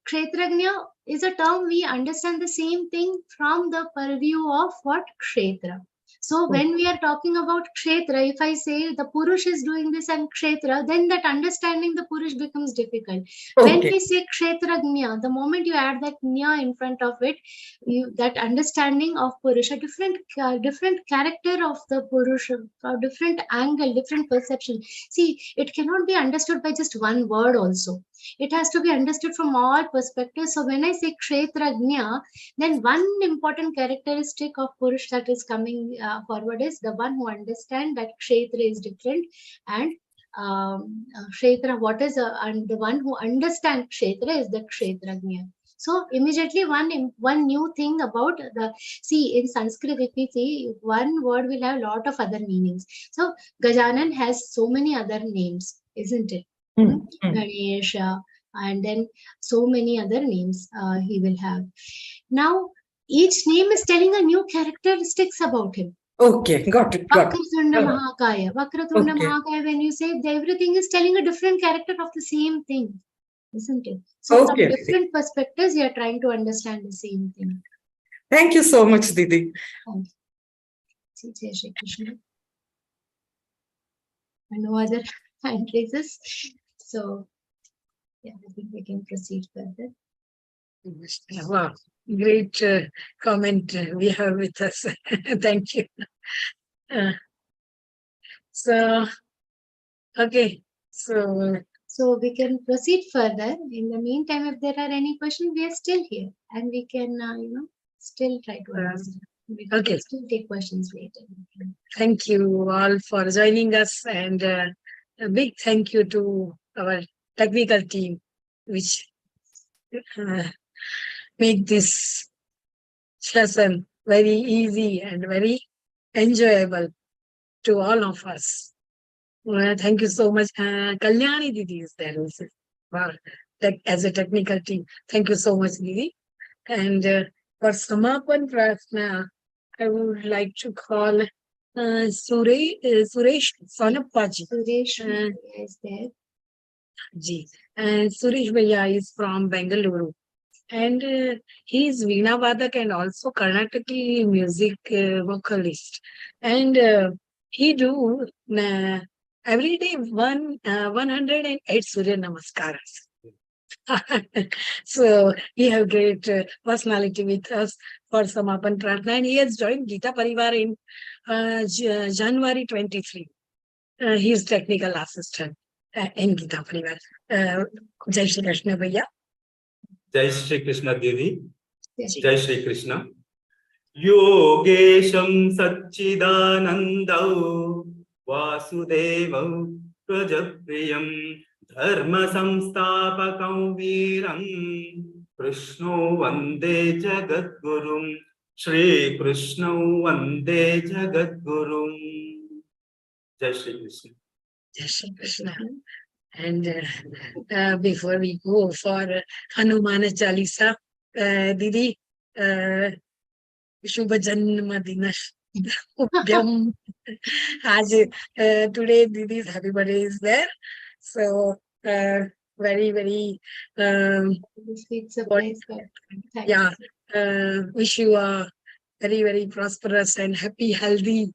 Kshetragya is a term we understand the same thing from the purview of what? Kshetra. So when we are talking about Kshetra, if I say the Purush is doing this and Kshetra, then that understanding the Purush becomes difficult. When we say Kshetragya, the moment you add that Nya in front of it, that understanding of Purusha, different character of the Purusha, different angle, different perception. See, it cannot be understood by just one word also. It has to be understood from all perspectives. So when I say Kshetragya, then one important characteristic of Purush that is coming forward is the one who understands that Kshetra is different and Kshetra, and the one who understands Kshetra is the Kshetragya. So immediately one new thing about in Sanskrit, if we see, one word will have a lot of other meanings. So Gajanan has so many other names, isn't it? Ganesha, and then so many other names he will have. Now, each name is telling a new characteristics about him. Okay, got it. Vakratunda Mahakaya. Vakratunda Mahakaya, when you say everything is telling a different character of the same thing, isn't it? So from different perspectives, you are trying to understand the same thing. Thank you so much, Didi. Thank you. Jai Shri Krishna. And no other hand raises. So, yeah, I think we can proceed further. Wow, great comment we have with us. Thank you. Okay, so we can proceed further. In the meantime, if there are any questions, we are still here and we can, still try to answer. We can still take questions later. Thank you all for joining us, and a big thank you to our technical team, which make this lesson very easy and very enjoyable to all of us. Thank you so much. Kalyani Didi is there also as a technical team. Thank you so much, Didi. And for Samapan Prarthana, I would like to call Suresh Sonappaji. Suresh is there. And Suresh Bhaiya is from Bengaluru. And he is Veena Vadak and also Karnataki music vocalist. And he do every day 108 Surya Namaskaras. So he have great personality with us for Samapan Prarthana, and he has joined Geeta Parivar in January 23. He is technical assistant in Geeta Parivar. Jai Shri Krishna Bhaiya. जय श्री कृष्ण दीदी, जय श्री कृष्ण। योगेशं सच्चिदानन्दौ वासुदेवौ प्रजप्रियं धर्म संस्थापकं वीरं कृष्णो वन्दे जगद्गुरुं, श्रीकृष्णौ वन्दे जगद्गुरुं। जय Shri Krishna. Jai Shri Krishna. And before we go for Hanuman Chalisa, Didi, Shubha Janma Dinashyam. As today Didi's happy birthday is there. So very, very Sweet surprise. Thank yeah, you. wish you a very, very prosperous and happy, healthy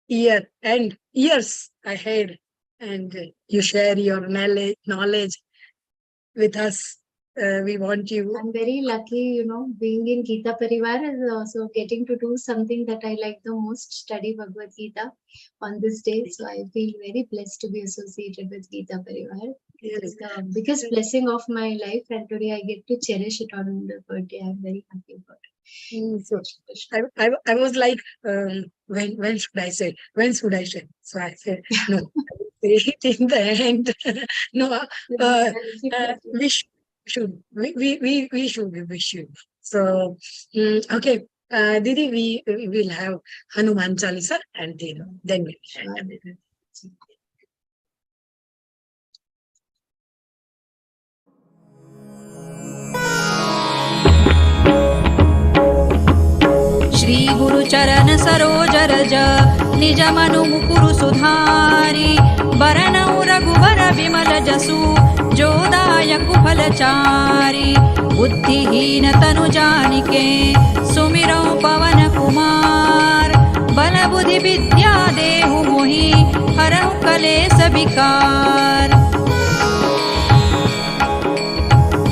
year and years ahead. And you share your knowledge with us. We want you. I'm very lucky, being in Geeta Parivar is also getting to do something that I like the most, study Bhagavad Gita on this day. So I feel very blessed to be associated with Geeta Parivar. It's the biggest blessing of my life, and today I get to cherish it on the birthday. I'm very happy about it. So I was like, when should I say? When should I say? So I said, no, say it in the end. No, we should wish you. So okay, Didi, we will have Hanuman Chalisa, and then we will have it. Shri गुरु चरण सरोज रज निज मनु मुकुरु सुधारी बरनउ रघुबर विमल जसु जो दायक फलचारी बुद्धिहीन तनु जानिके सुमिरौ पवन कुमार बल बुद्धि विद्या देहु मोहि हरहु कलेस विकार।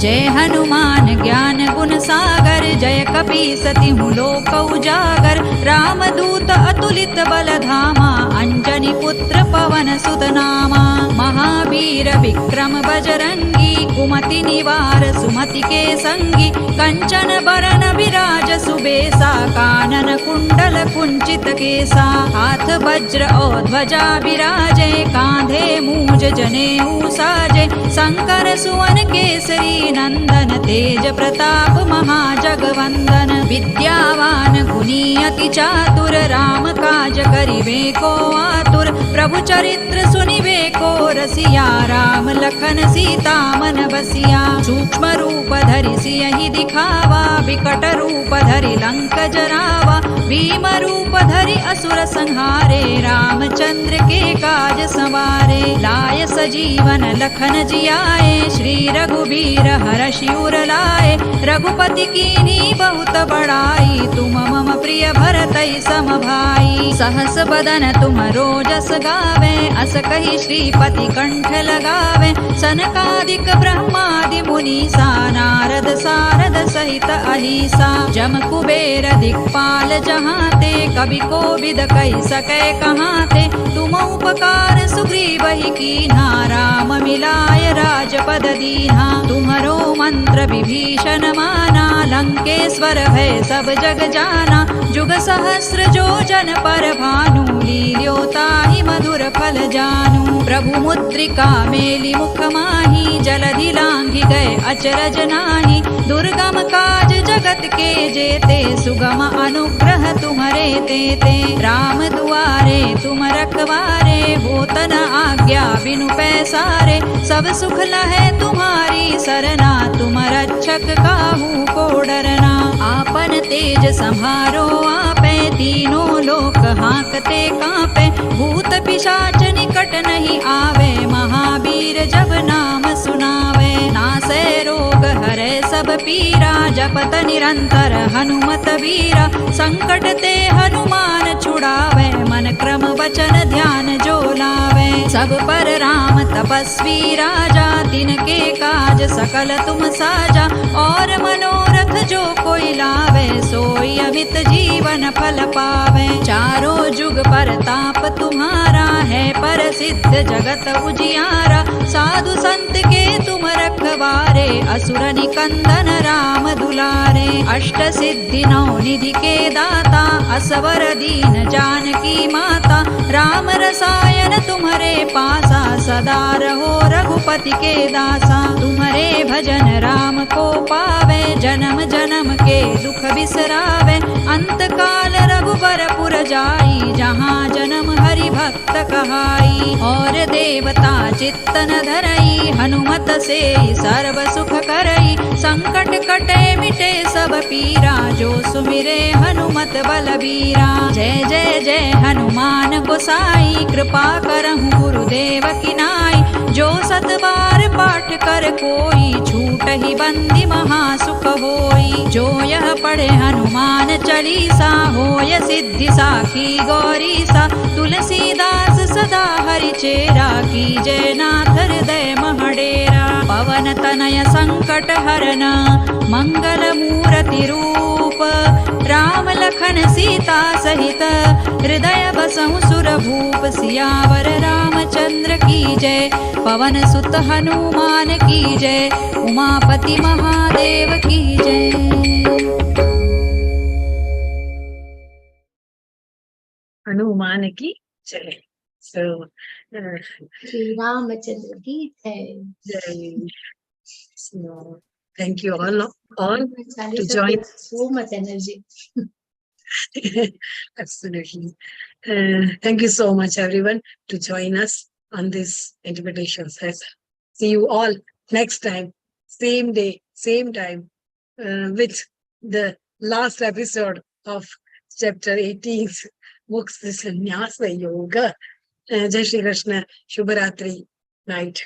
जय हनुमान ज्ञान गुण सागर जय कपीसतिहु लोक उजागर रामदूत अतुलित बल धामा अंजनी पुत्र पवन सुत नामा महावीर विक्रम बजरंगी कुमति निवार सुमति के संगी कंचन बरन विराज सुबेसा कानन कुंडल कुंचित केसा हाथ वज्र और ध्वजा विराजे कांधे मूज जनेऊ साजे शंकर सुवन केसरी नंदन तेज प्रताप महाजगवंदन विद्यावान गुणी अति चातुर राम काज करिबे को आतुर प्रभु चरित्र सुनिबे को रसिया राम लखन सीता मन बसिया सूक्ष्म रूप धरि सियहि दिखावा विकट रूप धरि लंक जरावा भीम रूप धरि असुर संहारे रामचंद्र के काज संवारे लाय सजीवन लखन जियाए श्री रघुबीर हरषि उर लाए रघुपति कीन्ही बहुत बड़ाई तुम मम प्रिय भरतहि सम भाई सहस बदन तुम रोजस गावे अस कहि श्रीपति कंठ लगावे सनकादिक ब्रह्मादि मुनीसा नारद सारद सहित अहिसा जम कुबेर दिक्पाल जहाते कवि कोविद कहि सकै कहाते तुम उपकार सुग्रीवहि कीन्हा राम मिलाय राजपद दीन्हा तुम्हरो मंत्र विभीषण माना लंकेश्वर भय सब जग जाना जुग सहस्र जो जन पर भानु लील्यो ताहि मधुर फल जानू प्रभु मुद्रिका मेलि मुख माहि जलधि लांघि गए अचरज नाही दुर्गम काज जगत के जेते सुगम अनुग्रह तुम्हरे तेते राम दुआरे तुम रखवारे होत न आज्ञा बिनु पैसारे सब सुख लहै तुम्हारी सरना तुम रक्षक काहू को डरना आपन तेज संभारो आपे तीनों लोक हांकते कांपे भूत पिशाच निकट नहीं आवे महावीर जब नाम सुनावे नासै रोग हरै सब पीरा जपत निरंतर हनुमत वीरा संकट ते हनुमान छुड़ावे मन क्रम वचन ध्यान जो लावे सब पर राम तपस्वी राजा तिनके काज सकल तुम साजा और मनोरथ जो कोई लावे सोई अमित जीवन फल पावे चारों जुग परताप तुम्हारा है प्रसिद्ध जगत उजियारा साधु संत के तुम रखवारे असुर निकंदन राम दुलारे। अष्ट सिद्धि नौ निधि के दाता असवर दीन जानकी माता। राम रसायन तुम्हारे पासा सदा रहो रघुपति के दासा। तुम्हारे भजन राम को पावे जन्म जन्म के दुख बिसरावे। अंत काल रघुबरपुर जाई जहाँ जन्म हरि भक्त कहाई। और देवता चित्तन धरई हनुमत से सर्व सुख करई। संकट कटे मिटे सब पीरा जो सुमिरे हनुमत बलबीरा। जय जय जय हनुमान गोसाई कृपा करहु गुरुदेव की नाई। जो सत बार पाठ कर कोई छूट ही बंदी महासुख होई। जो यह पढ़े हनुमान चालीसा होय सिद्धि साखी गौरीसा। तुलसीदास सदा हरि चेरा की जय नाथ हृदय महडेरा। पवन तनय संकट हरन मंगल मूर्ति रूप। राम लखन सीता सहित हृदय बसहु सुर भूप। सियावर रामचंद्र की जय पवन सुत हनुमान की जय। उमापति महादेव की जय। हनुमान की जय। So, Shri Ramachandra ki jai. jai. So, thank you all to Chalisa join. gives so much energy. Absolutely. Thank you so much, everyone, to join us on this interpretation session. See you all next time, same day, same time, with the last episode of chapter 18, Mukti Sannyasa Yoga. Jai Shri Krishna, Shubharatri night.